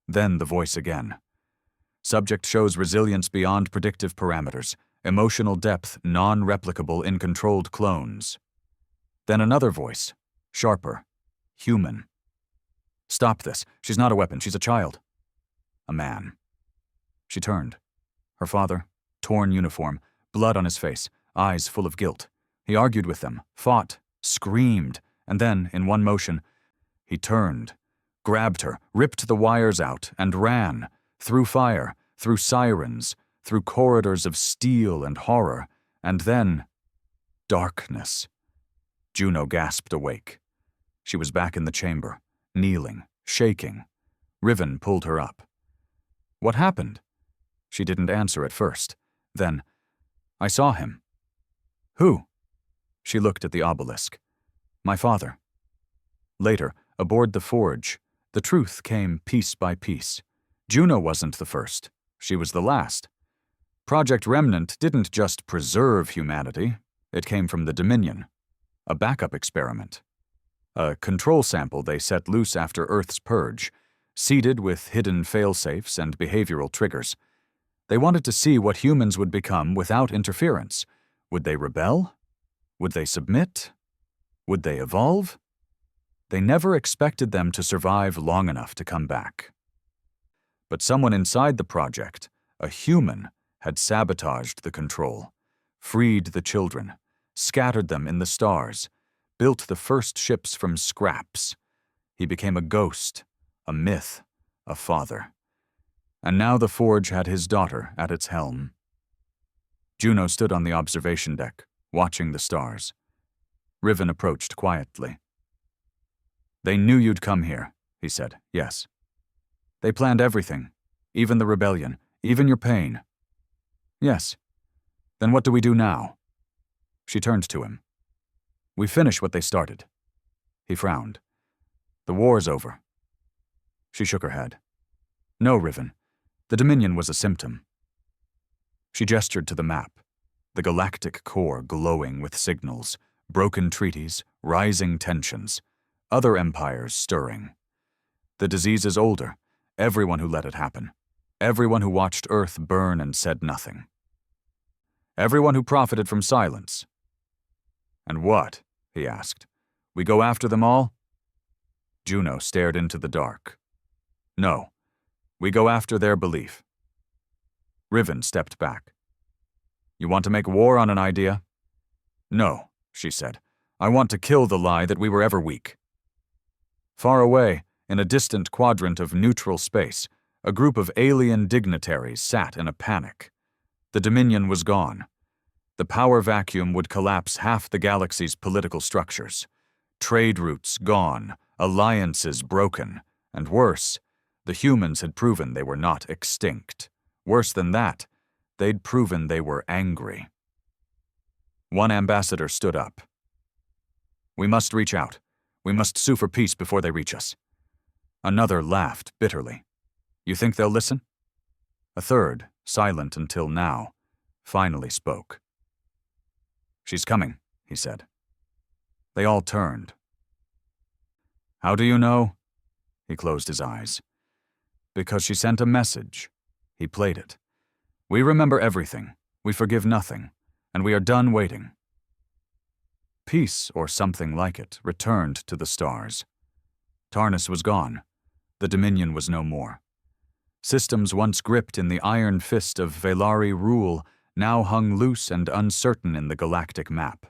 Then the voice again. Subject shows resilience beyond predictive parameters, emotional depth non-replicable in controlled clones. Then another voice, sharper, human. Stop this. She's not a weapon. She's a child. A man. She turned. Her father, torn uniform, blood on his face, eyes full of guilt. He argued with them, fought, screamed, and then, in one motion, he turned, grabbed her, ripped the wires out, and ran, through fire, through sirens, through corridors of steel and horror, and then darkness. Juno gasped awake. She was back in the chamber, kneeling, shaking. Riven pulled her up. What happened? She didn't answer at first. Then, I saw him. Who? She looked at the obelisk. My father. Later, aboard the Forge, the truth came piece by piece. Juno wasn't the first. She was the last. Project Remnant didn't just preserve humanity. It came from the Dominion. A backup experiment. A control sample they set loose after Earth's purge, seeded with hidden failsafes and behavioral triggers. They wanted to see what humans would become without interference. Would they rebel? Would they submit? Would they evolve? They never expected them to survive long enough to come back. But someone inside the project, a human, had sabotaged the control, freed the children, scattered them in the stars, built the first ships from scraps. He became a ghost, a myth, a father. And now the Forge had his daughter at its helm. Juno stood on the observation deck, watching the stars. Riven approached quietly. They knew you'd come here, he said, yes. They planned everything, even the rebellion, even your pain. Yes. Then what do we do now? She turned to him. We finish what they started. He frowned. The war's over. She shook her head. No, Riven. The Dominion was a symptom. She gestured to the map, the galactic core glowing with signals, broken treaties, rising tensions, other empires stirring. The disease is older, everyone who let it happen, everyone who watched Earth burn and said nothing. Everyone who profited from silence. And what? He asked. We go after them all? Juno stared into the dark. No. We go after their belief. Riven stepped back. You want to make war on an idea? No, she said. I want to kill the lie that we were ever weak. Far away, in a distant quadrant of neutral space, A group of alien dignitaries sat in a panic. The Dominion was gone. The power vacuum would collapse half the galaxy's political structures. Trade routes gone, alliances broken, and worse, the humans had proven they were not extinct. Worse than that, they'd proven they were angry. One ambassador stood up. "We must reach out. We must sue for peace before they reach us." Another laughed bitterly. "You think they'll listen?" A third, silent until now, finally spoke. "She's coming," he said. They all turned. "How do you know?" He closed his eyes. "Because she sent a message." He played it. "We remember everything. We forgive nothing. And we are done waiting." Peace, or something like it, returned to the stars. Tarnus was gone. The Dominion was no more. Systems once gripped in the iron fist of Velari rule now hung loose and uncertain in the galactic map.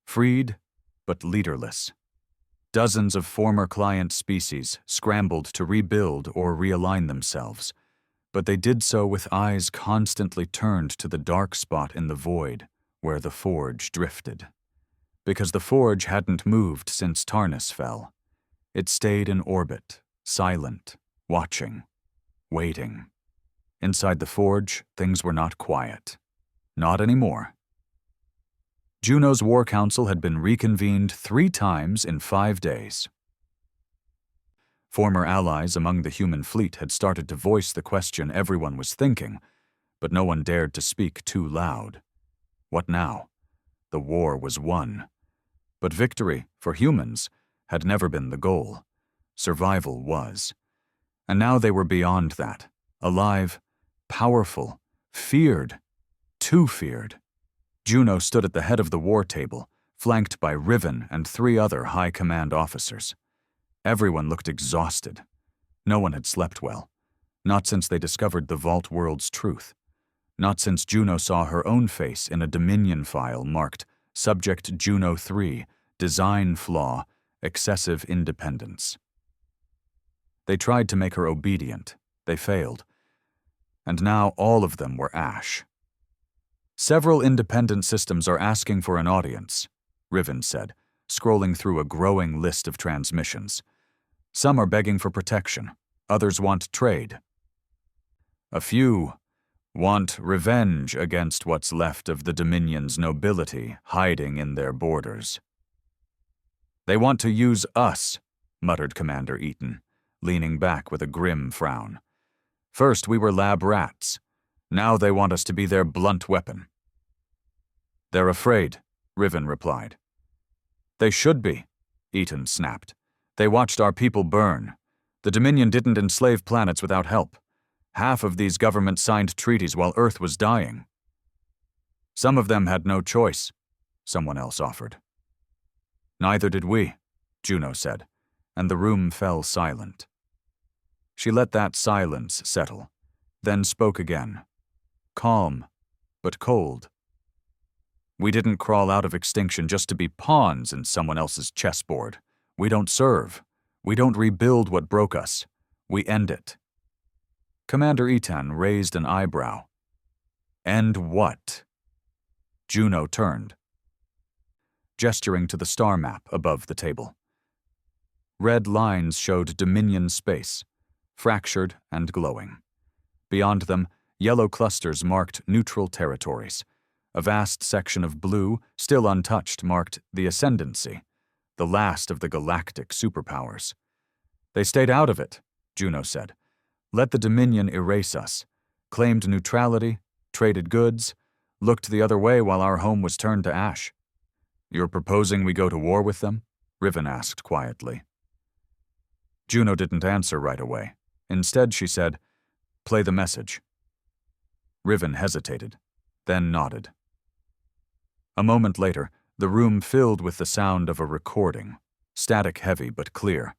Freed, but leaderless. Dozens of former client species scrambled to rebuild or realign themselves, but they did so with eyes constantly turned to the dark spot in the void where the Forge drifted. Because the Forge hadn't moved since Tarnus fell. It stayed in orbit, silent, watching, waiting. Inside the Forge, things were not quiet. Not anymore. Juno's War Council had been reconvened 3 times in 5 days. Former allies among the human fleet had started to voice the question everyone was thinking, but no one dared to speak too loud. What now? The war was won. But victory, for humans, had never been the goal. Survival was. And now they were beyond that. Alive, powerful, feared, too feared. Juno stood at the head of the war table, flanked by Riven and 3 other high command officers. Everyone looked exhausted. No one had slept well. Not since they discovered the Vault World's truth. Not since Juno saw her own face in a Dominion file marked Subject Juno 3, Design Flaw, Excessive Independence. They tried to make her obedient. They failed. And now all of them were ash. "Several independent systems are asking for an audience," Riven said, scrolling through a growing list of transmissions. "Some are begging for protection. Others want trade. A few want revenge against what's left of the Dominion's nobility hiding in their borders." "They want to use us," muttered Commander Eaton, leaning back with a grim frown. "First we were lab rats. Now they want us to be their blunt weapon." "They're afraid," Riven replied. "They should be," Eaton snapped. "They watched our people burn. The Dominion didn't enslave planets without help. Half of these governments signed treaties while Earth was dying." "Some of them had no choice," someone else offered. "Neither did we," Juno said, and the room fell silent. She let that silence settle, then spoke again. Calm, but cold. "We didn't crawl out of extinction just to be pawns in someone else's chessboard. We don't serve. We don't rebuild what broke us. We end it." Commander Eaton raised an eyebrow. "End what?" Juno turned, gesturing to the star map above the table. Red lines showed Dominion space, fractured and glowing. Beyond them, yellow clusters marked neutral territories. A vast section of blue, still untouched, marked the Ascendancy, the last of the galactic superpowers. "They stayed out of it," Juno said. "Let the Dominion erase us. Claimed neutrality, traded goods, looked the other way while our home was turned to ash." "You're proposing we go to war with them?" Riven asked quietly. Juno didn't answer right away. Instead, she said, "Play the message." Riven hesitated, then nodded. A moment later, the room filled with the sound of a recording, static-heavy but clear.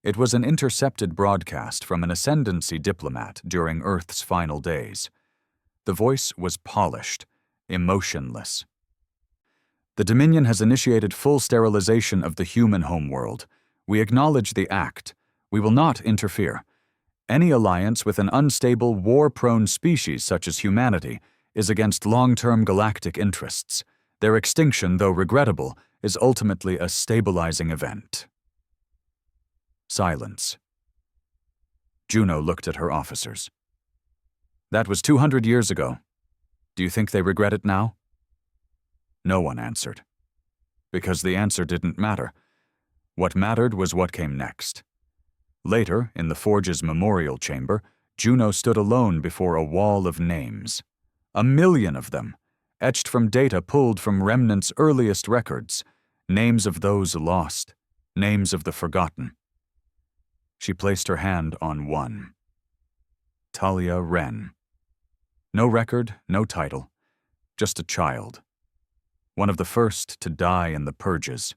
It was an intercepted broadcast from an Ascendancy diplomat during Earth's final days. The voice was polished, emotionless. "The Dominion has initiated full sterilization of the human homeworld. We acknowledge the act. We will not interfere. Any alliance with an unstable, war-prone species such as humanity is against long-term galactic interests. Their extinction, though regrettable, is ultimately a stabilizing event. Silence. Juno looked at her officers. That was 200 years ago. Do you think they regret it now? No one answered. Because the answer didn't matter. What mattered was what came next. Later, in the Forge's memorial chamber, Juno stood alone before a wall of names. 1,000,000 of them, etched from data pulled from Remnant's earliest records, names of those lost, names of the forgotten. She placed her hand on one. Talia Wren. No record, no title, just a child. One of the first to die in the purges.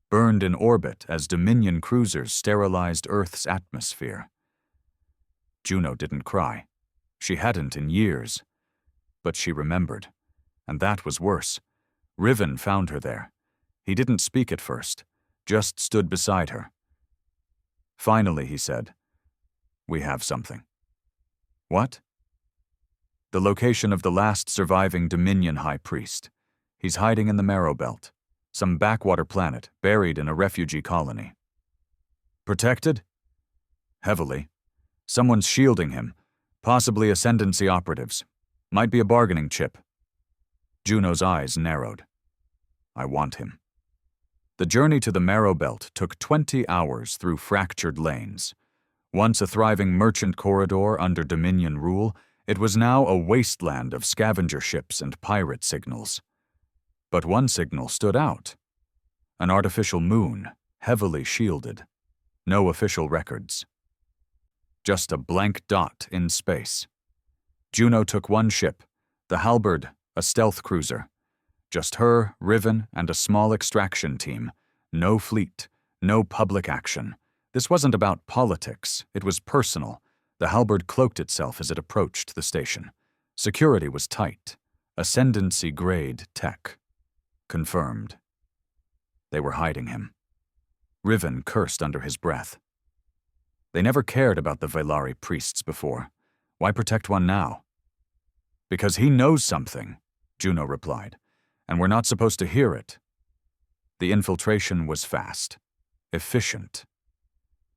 Burned in orbit as Dominion cruisers sterilized Earth's atmosphere. Juno didn't cry. She hadn't in years. But she remembered. And that was worse. Riven found her there. He didn't speak at first, just stood beside her. Finally, he said, "We have something." What? The location of the last surviving Dominion High Priest. He's hiding in the Marrow Belt, some backwater planet buried in a refugee colony. Protected? Heavily. Someone's shielding him, possibly Ascendancy operatives. Might be a bargaining chip. Juno's eyes narrowed. I want him. The journey to the Marrow Belt took 20 hours through fractured lanes. Once a thriving merchant corridor under Dominion rule, it was now a wasteland of scavenger ships and pirate signals. But one signal stood out. An artificial moon, heavily shielded. No official records. Just a blank dot in space. Juno took one ship, the Halberd, a stealth cruiser. Just her, Riven, and a small extraction team. No fleet, no public action. This wasn't about politics, it was personal. The Halberd cloaked itself as it approached the station. Security was tight. Ascendancy-grade tech. Confirmed. They were hiding him. Riven cursed under his breath. They never cared about the Velari priests before. Why protect one now? Because he knows something, Juno replied, and we're not supposed to hear it. The infiltration was fast. Efficient.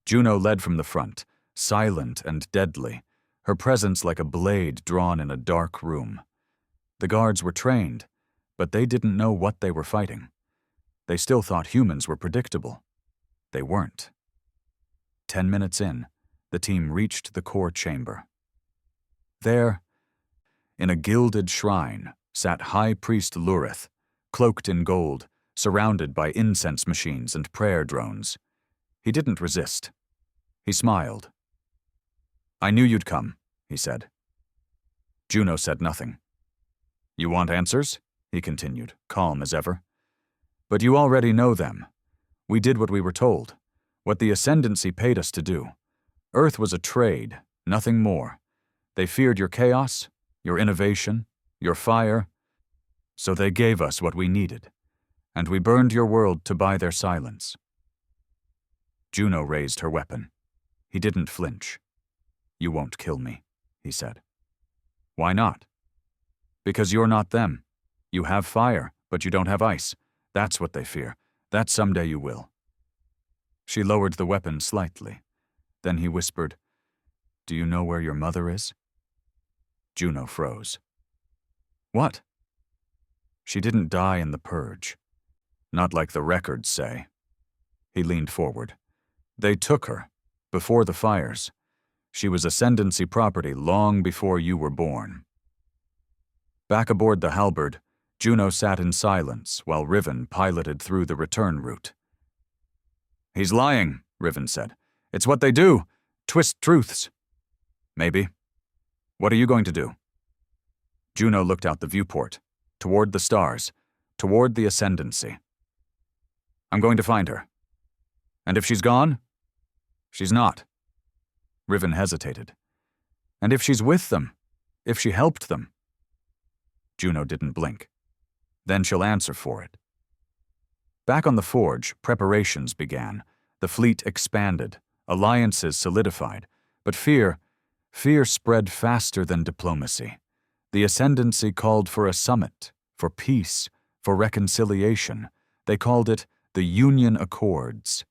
Juno led from the front, silent and deadly, her presence like a blade drawn in a dark room. The guards were trained, but they didn't know what they were fighting. They still thought humans were predictable. They weren't. 10 minutes in, the team reached the core chamber. There, in a gilded shrine, sat High Priest Lurith, cloaked in gold, surrounded by incense machines and prayer drones. He didn't resist. He smiled. I knew you'd come, he said. Juno said nothing. You want answers? He continued, calm as ever. But you already know them. We did what we were told, what the Ascendancy paid us to do. Earth was a trade, nothing more. They feared your chaos, your innovation, your fire, so they gave us what we needed, and we burned your world to buy their silence. Juno raised her weapon. He didn't flinch. You won't kill me, he said. Why not? Because you're not them. You have fire, but you don't have ice. That's what they fear. That someday you will. She lowered the weapon slightly. Then he whispered, Do you know where your mother is? Juno froze. What? She didn't die in the purge. Not like the records say. He leaned forward. They took her, before the fires. She was Ascendancy property long before you were born. Back aboard the Halberd, Juno sat in silence while Riven piloted through the return route. He's lying, Riven said. It's what they do. Twist truths. Maybe. What are you going to do? Juno looked out the viewport, toward the stars, toward the Ascendancy. I'm going to find her. And if she's gone? She's not. Riven hesitated. And if she's with them? If she helped them? Juno didn't blink. Then she'll answer for it. Back on the Forge, preparations began. The fleet expanded. Alliances solidified, but fear spread faster than diplomacy. The ascendancy called for a summit, for peace, for reconciliation. They called it the Union Accords.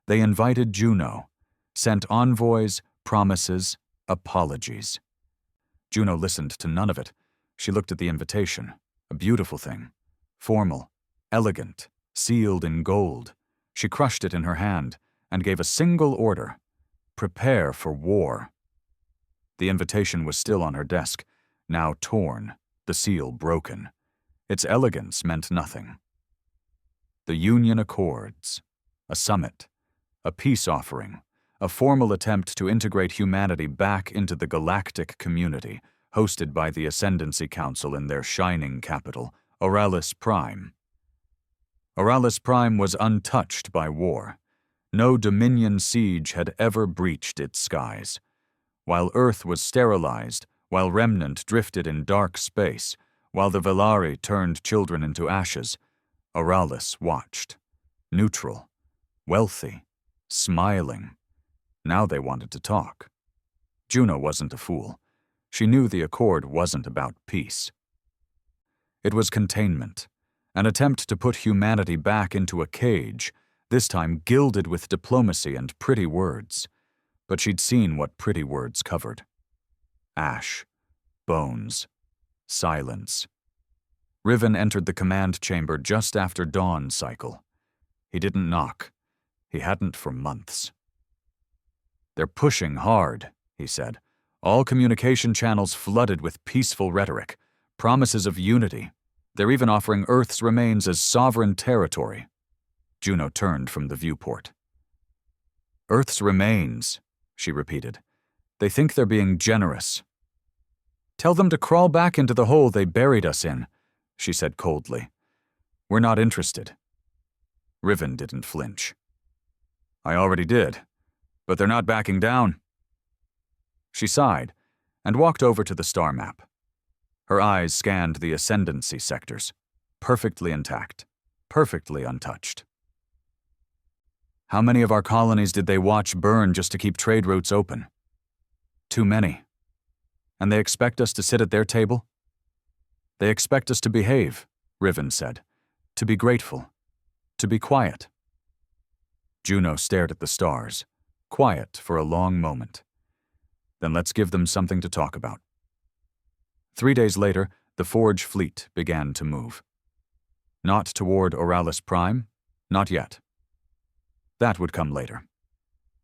They invited Juno, sent envoys, promises, apologies. Juno listened to none of it. She looked at the invitation, a beautiful thing, formal, elegant, sealed in gold. She crushed it in her hand and gave a single order: prepare for war. The invitation was still on her desk, now torn, the seal broken. Its elegance meant nothing. The Union Accords, a summit, a peace offering, a formal attempt to integrate humanity back into the galactic community, hosted by the Ascendancy Council in their shining capital, Oralis Prime. Oralis Prime was untouched by war. No Dominion siege had ever breached its skies. While Earth was sterilized, while Remnant drifted in dark space, while the Velari turned children into ashes, Oralis watched. Neutral, wealthy, smiling. Now they wanted to talk. Juno wasn't a fool. She knew the accord wasn't about peace. It was containment, an attempt to put humanity back into a cage, this time gilded with diplomacy and pretty words. But she'd seen what pretty words covered. Ash, bones, silence. Riven entered the command chamber just after dawn cycle. He didn't knock. He hadn't for months. "They're pushing hard," he said. "All communication channels flooded with peaceful rhetoric, promises of unity. They're even offering Earth's remains as sovereign territory." Juno turned from the viewport. "Earth's remains," she repeated. "They think they're being generous." "Tell them to crawl back into the hole they buried us in," she said coldly. "We're not interested." Riven didn't flinch. "I already did, but they're not backing down." She sighed and walked over to the star map. Her eyes scanned the ascendancy sectors, perfectly intact, perfectly untouched. "How many of our colonies did they watch burn just to keep trade routes open?" "Too many. And they expect us to sit at their table?" "They expect us to behave," Riven said, "to be grateful, to be quiet." Juno stared at the stars, quiet for a long moment. "Then let's give them something to talk about." 3 days later, the Forge fleet began to move. Not toward Oralis Prime, not yet. That would come later.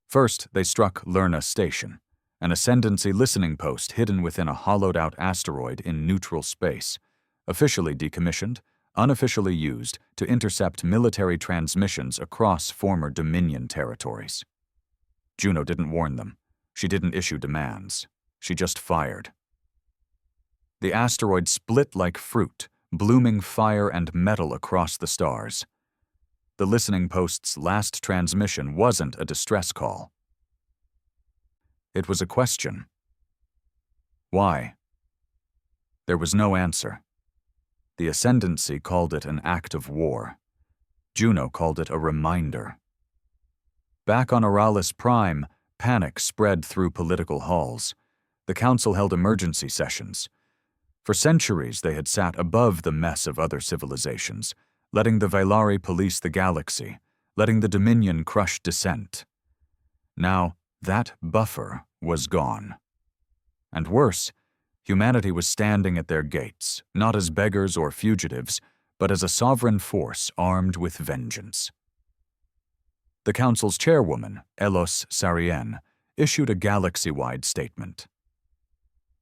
First, they struck Lerna Station, an ascendancy listening post hidden within a hollowed-out asteroid in neutral space, officially decommissioned, unofficially used to intercept military transmissions across former Dominion territories. Juno didn't warn them. She didn't issue demands. She just fired. The asteroid split like fruit, blooming fire and metal across the stars. The listening post's last transmission wasn't a distress call. It was a question. Why? There was no answer. The Ascendancy called it an act of war. Juno called it a reminder. Back on Oralis Prime, panic spread through political halls. The council held emergency sessions. For centuries they had sat above the mess of other civilizations, letting the Velari police the galaxy, letting the Dominion crush dissent. Now, that buffer was gone. And worse, humanity was standing at their gates, not as beggars or fugitives, but as a sovereign force armed with vengeance. The council's chairwoman, Elos Sarien, issued a galaxy-wide statement.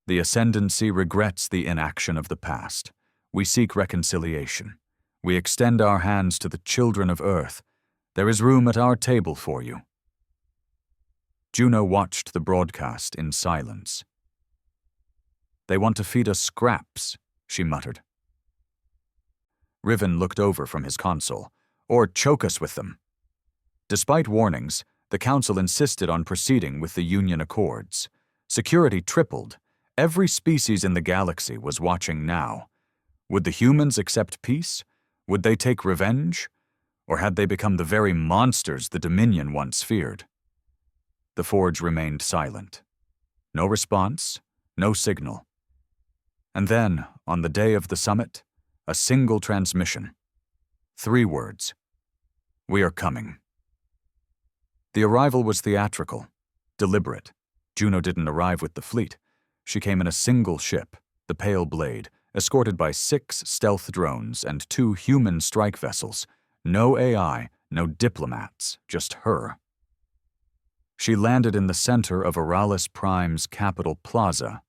"The Ascendancy regrets the inaction of the past. We seek reconciliation. We extend our hands to the children of Earth. There is room at our table for you." Juno watched the broadcast in silence. "They want to feed us scraps," she muttered. Riven looked over from his console. "Or choke us with them." Despite warnings, the council insisted on proceeding with the Union Accords. Security tripled. Every species in the galaxy was watching now. Would the humans accept peace? Would they take revenge? Or had they become the very monsters the Dominion once feared? The forge remained silent. No response, no signal. And then, on the day of the summit, a single transmission. 3 words. "We are coming." The arrival was theatrical, deliberate. Juno didn't arrive with the fleet. She came in a single ship, the Pale Blade, escorted by 6 stealth drones and 2 human strike vessels. No AI, no diplomats, just her. She landed in the center of Aralis Prime's capital plaza,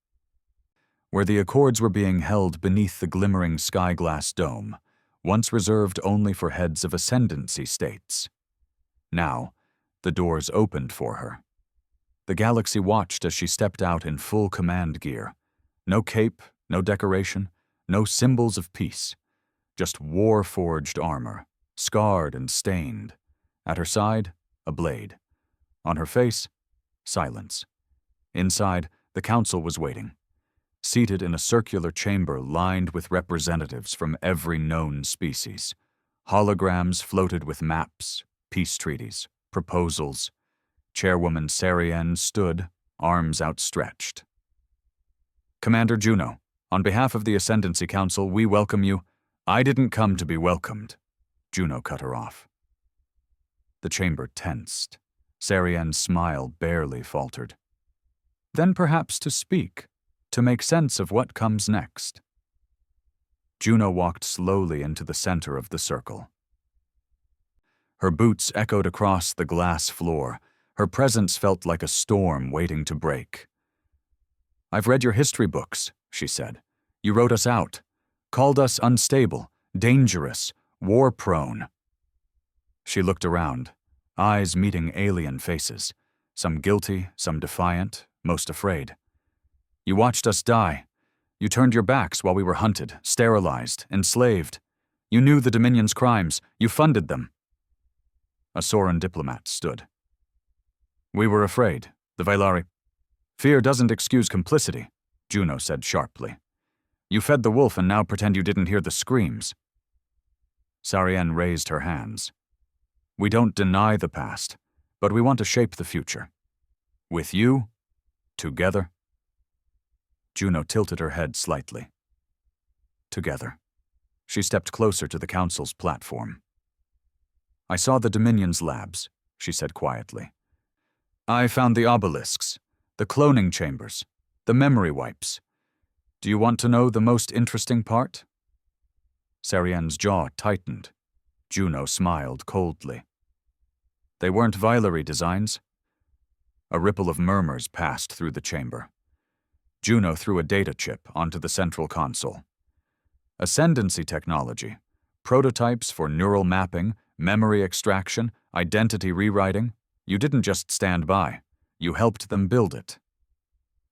where the Accords were being held beneath the glimmering sky-glass dome, once reserved only for heads of ascendancy states. Now, the doors opened for her. The galaxy watched as she stepped out in full command gear. No cape, no decoration, no symbols of peace. Just war-forged armor, scarred and stained. At her side, a blade. On her face, silence. Inside, the council was waiting, seated in a circular chamber lined with representatives from every known species. Holograms floated with maps, peace treaties, proposals. Chairwoman Sarian stood, arms outstretched. "Commander Juno, on behalf of the Ascendancy Council, we welcome you." "I didn't come to be welcomed," Juno cut her off. The chamber tensed. Sarian's smile barely faltered. "Then perhaps to speak, to make sense of what comes next." Juno walked slowly into the center of the circle. Her boots echoed across the glass floor. Her presence felt like a storm waiting to break. "I've read your history books," she said. "You wrote us out, called us unstable, dangerous, war-prone." She looked around, eyes meeting alien faces, some guilty, some defiant, most afraid. "You watched us die. You turned your backs while we were hunted, sterilized, enslaved. You knew the Dominion's crimes. You funded them." A Soran diplomat stood. "We were afraid. The Vailari." "Fear doesn't excuse complicity," Juno said sharply. "You fed the wolf and now pretend you didn't hear the screams." Sarian raised her hands. "We don't deny the past, but we want to shape the future. With you, together." Juno tilted her head slightly. "Together." She stepped closer to the council's platform. "I saw the Dominion's labs," she said quietly. "I found the obelisks, the cloning chambers, the memory wipes. Do you want to know the most interesting part?" Sarian's jaw tightened. Juno smiled coldly. "They weren't Vailari designs." A ripple of murmurs passed through the chamber. Juno threw a data chip onto the central console. Ascendancy technology, prototypes for neural mapping, memory extraction, identity rewriting. You didn't just stand by. You helped them build it.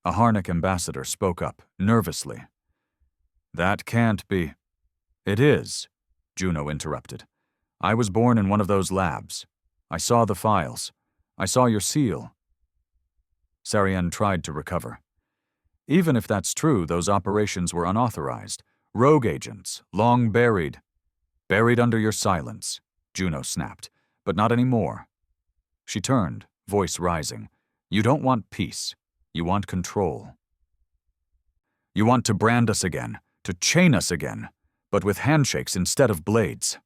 A Harnick ambassador spoke up, nervously. "That can't be." "It is," Juno interrupted. "I was born in one of those labs. I saw the files. I saw your seal." Sarian tried to recover. "Even if that's true, those operations were unauthorized. Rogue agents, long buried." "Buried under your silence," Juno snapped. "But not anymore." She turned, voice rising. "You don't want peace. You want control. You want to brand us again, to chain us again, but with handshakes instead of blades."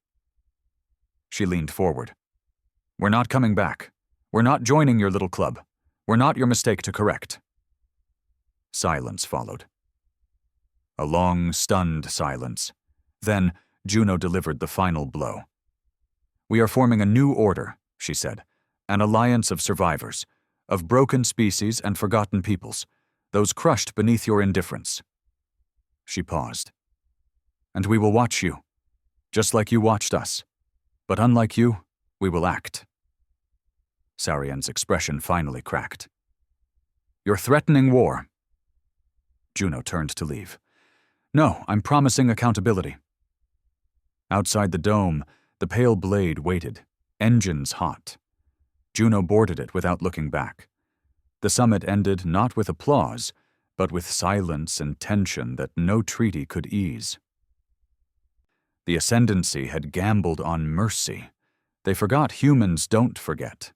She leaned forward. "We're not coming back. We're not joining your little club. We're not your mistake to correct." Silence followed. A long, stunned silence. Then Juno delivered the final blow. "We are forming a new order," she said. "An alliance of survivors, of broken species and forgotten peoples, those crushed beneath your indifference." She paused. "And we will watch you, just like you watched us. But unlike you, we will act." Sarian's expression finally cracked. "You're threatening war." Juno turned to leave. "No, I'm promising accountability." Outside the dome, the Pale Blade waited, engines hot. Juno boarded it without looking back. The summit ended not with applause, but with silence and tension that no treaty could ease. The Ascendancy had gambled on mercy. They forgot humans don't forget.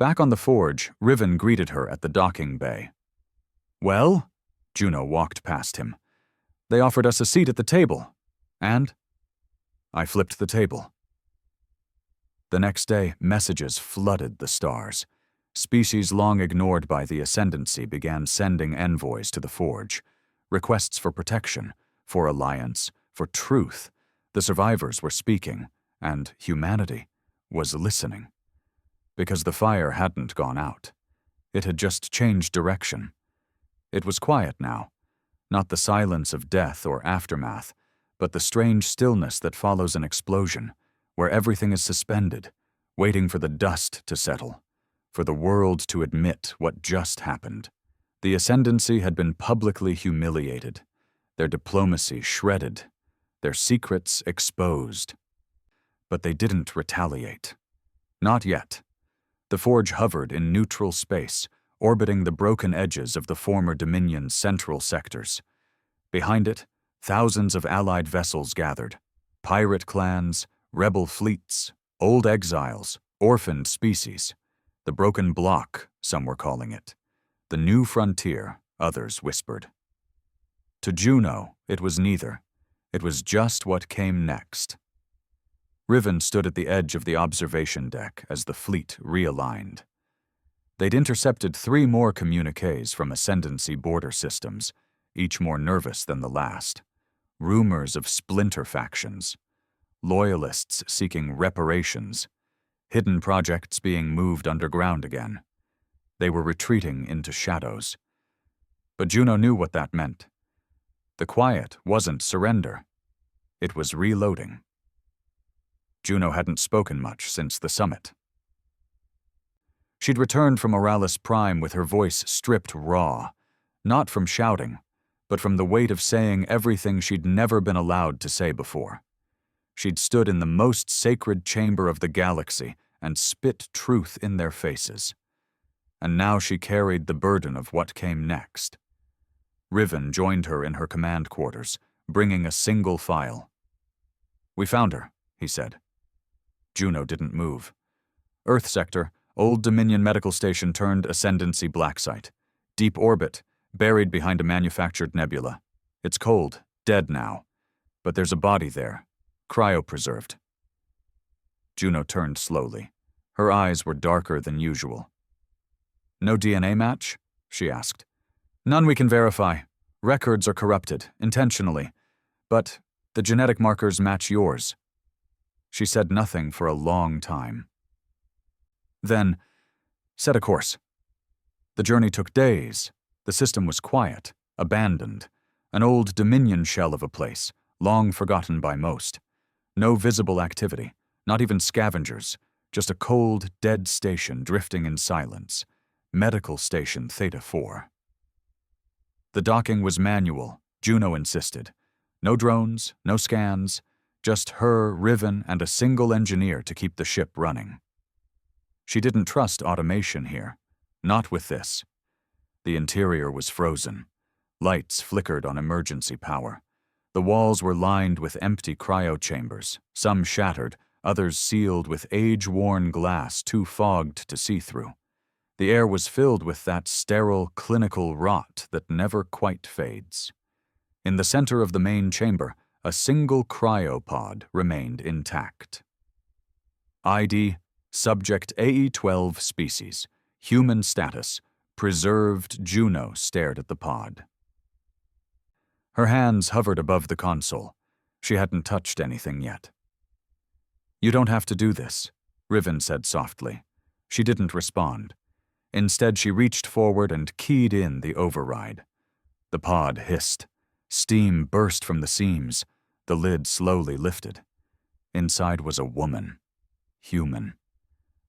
Back on the forge, Riven greeted her at the docking bay. "Well?" Juno walked past him. "They offered us a seat at the table. And?" I flipped the table. The next day, messages flooded the stars. Species long ignored by the Ascendancy began sending envoys to the forge. Requests for protection, for alliance, for truth. The survivors were speaking, and humanity was listening. Because the fire hadn't gone out. It had just changed direction. It was quiet now. Not the silence of death or aftermath, but the strange stillness that follows an explosion, where everything is suspended, waiting for the dust to settle, for the world to admit what just happened. The Ascendancy had been publicly humiliated, their diplomacy shredded, their secrets exposed. But they didn't retaliate. Not yet. The forge hovered in neutral space, orbiting the broken edges of the former Dominion's central sectors. Behind it, thousands of allied vessels gathered. Pirate clans, rebel fleets, old exiles, orphaned species. The broken block, some were calling it. The new frontier, others whispered. To Juno, it was neither. It was just what came next. Riven stood at the edge of the observation deck as the fleet realigned. They'd intercepted 3 more communiques from Ascendancy border systems, each more nervous than the last. Rumors of splinter factions, loyalists seeking reparations, hidden projects being moved underground again. They were retreating into shadows. But Juno knew what that meant. The quiet wasn't surrender. It was reloading. Juno hadn't spoken much since the summit. She'd returned from Oralis Prime with her voice stripped raw, not from shouting, but from the weight of saying everything she'd never been allowed to say before. She'd stood in the most sacred chamber of the galaxy and spit truth in their faces. And now she carried the burden of what came next. Riven joined her in her command quarters, bringing a single file. "We found her," he said. Juno didn't move. Earth sector, old Dominion medical station turned Ascendancy black site. Deep orbit, buried behind a manufactured nebula. It's cold, dead now. But there's a body there, cryopreserved. Juno turned slowly. Her eyes were darker than usual. "No DNA match?" she asked. "None we can verify. Records are corrupted, intentionally. But the genetic markers match yours." She said nothing for a long time. Then, "Set a course." The journey took days. The system was quiet, abandoned. An old Dominion shell of a place, long forgotten by most. No visible activity, not even scavengers, just a cold, dead station drifting in silence. Medical Station Theta 4. The docking was manual, Juno insisted. No drones, no scans, just her, Riven, and a single engineer to keep the ship running. She didn't trust automation here. Not with this. The interior was frozen. Lights flickered on emergency power. The walls were lined with empty cryo chambers, some shattered, others sealed with age-worn glass too fogged to see through. The air was filled with that sterile, clinical rot that never quite fades. In the center of the main chamber, a single cryopod remained intact. ID, Subject AE-12 species, human status, preserved. Juno stared at the pod. Her hands hovered above the console. She hadn't touched anything yet. "You don't have to do this," Riven said softly. She didn't respond. Instead, she reached forward and keyed in the override. The pod hissed. Steam burst from the seams. The lid slowly lifted. Inside was a woman. Human.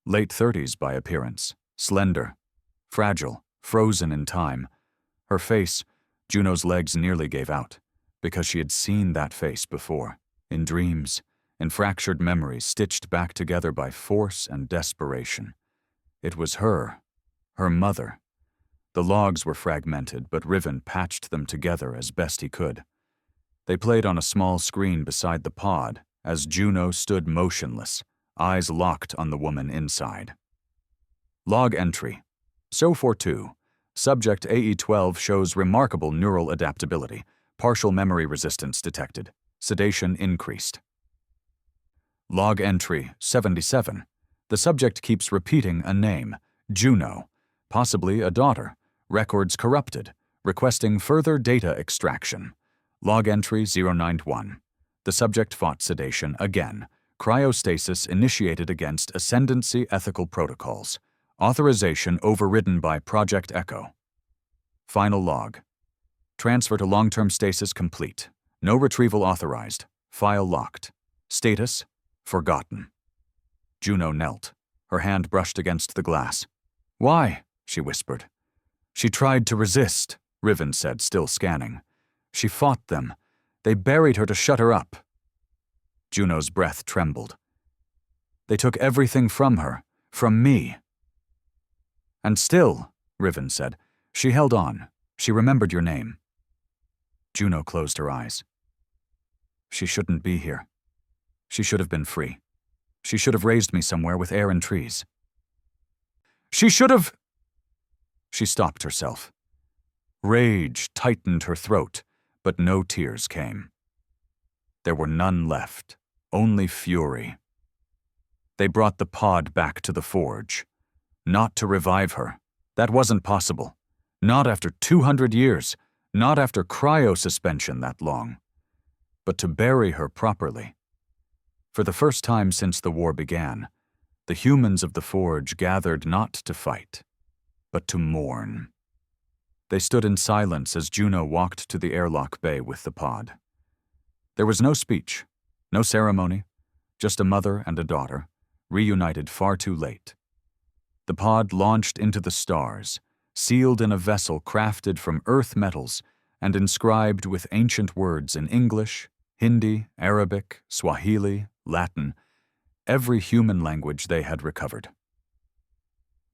Late 30s by appearance. Slender. Fragile. Frozen in time. Her face, Juno's legs nearly gave out, because she had seen that face before. In dreams. In fractured memories stitched back together by force and desperation. It was her. Her mother. The logs were fragmented, but Riven patched them together as best he could. They played on a small screen beside the pod as Juno stood motionless, eyes locked on the woman inside. Log entry. So-for-2. Subject AE12 shows remarkable neural adaptability. Partial memory resistance detected. Sedation increased. Log entry 77. The subject keeps repeating a name, Juno, possibly a daughter. Records corrupted, requesting further data extraction. Log entry 091. The subject fought sedation again. Cryostasis initiated against ascendancy ethical protocols. Authorization overridden by Project Echo. Final log. Transfer to long-term stasis complete. No retrieval authorized. File locked. Status: forgotten. Juno knelt. Her hand brushed against the glass. "Why?" she whispered. "She tried to resist," Riven said, still scanning. "She fought them. They buried her to shut her up." Juno's breath trembled. "They took everything from her, from me." "And still," Riven said, "she held on. She remembered your name." Juno closed her eyes. "She shouldn't be here. She should have been free. She should have raised me somewhere with air and trees. She should have—" She stopped herself. Rage tightened her throat, but no tears came. There were none left, only fury. They brought the pod back to the forge. Not to revive her. That wasn't possible. Not after 200 years. Not after cryo-suspension that long. But to bury her properly. For the first time since the war began, the humans of the forge gathered not to fight, but to mourn. They stood in silence as Juno walked to the airlock bay with the pod. There was no speech, no ceremony, just a mother and a daughter, reunited far too late. The pod launched into the stars, sealed in a vessel crafted from earth metals and inscribed with ancient words in English, Hindi, Arabic, Swahili, Latin, every human language they had recovered.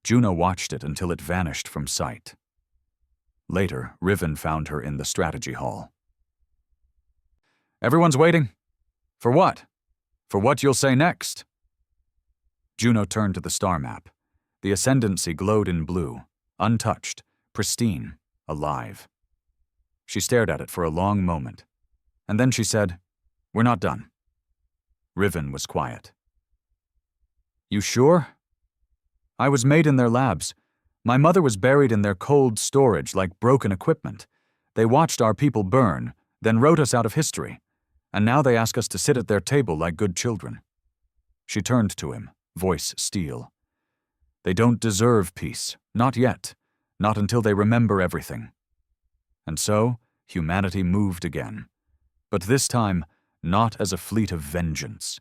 Juno watched it until it vanished from sight. Later, Riven found her in the strategy hall. "Everyone's waiting. For what? For what you'll say next." Juno turned to the star map. The ascendancy glowed in blue, untouched, pristine, alive. She stared at it for a long moment, and then she said, "We're not done." Riven was quiet. "You sure?" "I was made in their labs. My mother was buried in their cold storage like broken equipment. They watched our people burn, then wrote us out of history, and now they ask us to sit at their table like good children." She turned to him, voice steel. "They don't deserve peace, not yet, not until they remember everything." And so, humanity moved again. But this time, not as a fleet of vengeance.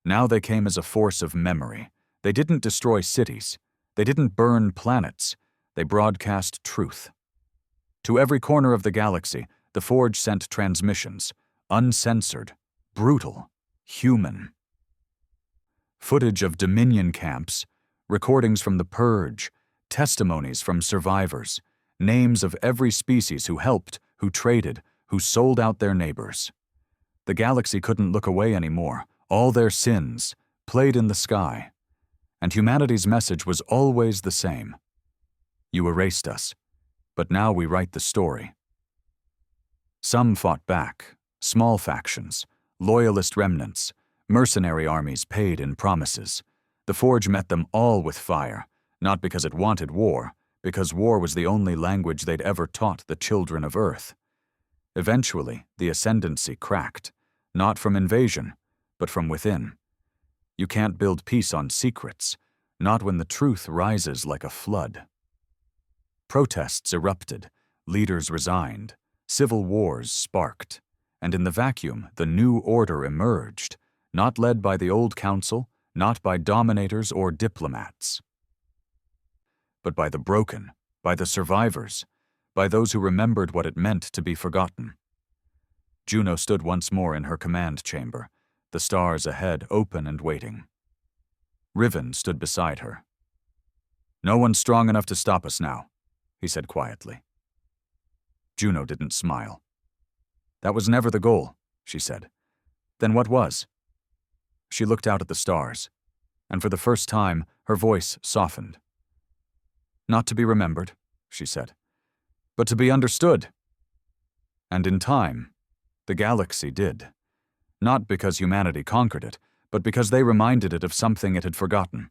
Now they came as a force of memory. They didn't destroy cities. They didn't burn planets. They broadcast truth. To every corner of the galaxy, the Forge sent transmissions, uncensored, brutal, human. Footage of Dominion camps, recordings from the Purge, testimonies from survivors, names of every species who helped, who traded, who sold out their neighbors. The galaxy couldn't look away anymore. All their sins played in the sky. And humanity's message was always the same. You erased us, but now we write the story. Some fought back, small factions, loyalist remnants, mercenary armies paid in promises. The Forge met them all with fire, not because it wanted war, because war was the only language they'd ever taught the children of Earth. Eventually, the ascendancy cracked, not from invasion, but from within. You can't build peace on secrets, not when the truth rises like a flood. Protests erupted, leaders resigned, civil wars sparked, and in the vacuum, the new order emerged, not led by the old council, not by dominators or diplomats, but by the broken, by the survivors, by those who remembered what it meant to be forgotten. Juno stood once more in her command chamber, the stars ahead open and waiting. Riven stood beside her. "No one's strong enough to stop us now," he said quietly. Juno didn't smile. "That was never the goal," she said. "Then what was?" She looked out at the stars, and for the first time, her voice softened. Not to be remembered, she said, but to be understood. And in time, the galaxy did. Not because humanity conquered it, but because they reminded it of something it had forgotten.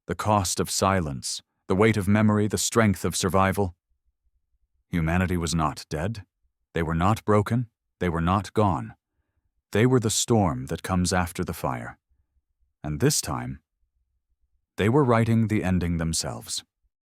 The cost of silence, the weight of memory, the strength of survival. Humanity was not dead. They were not broken. They were not gone. They were the storm that comes after the fire. And this time, they were writing the ending themselves.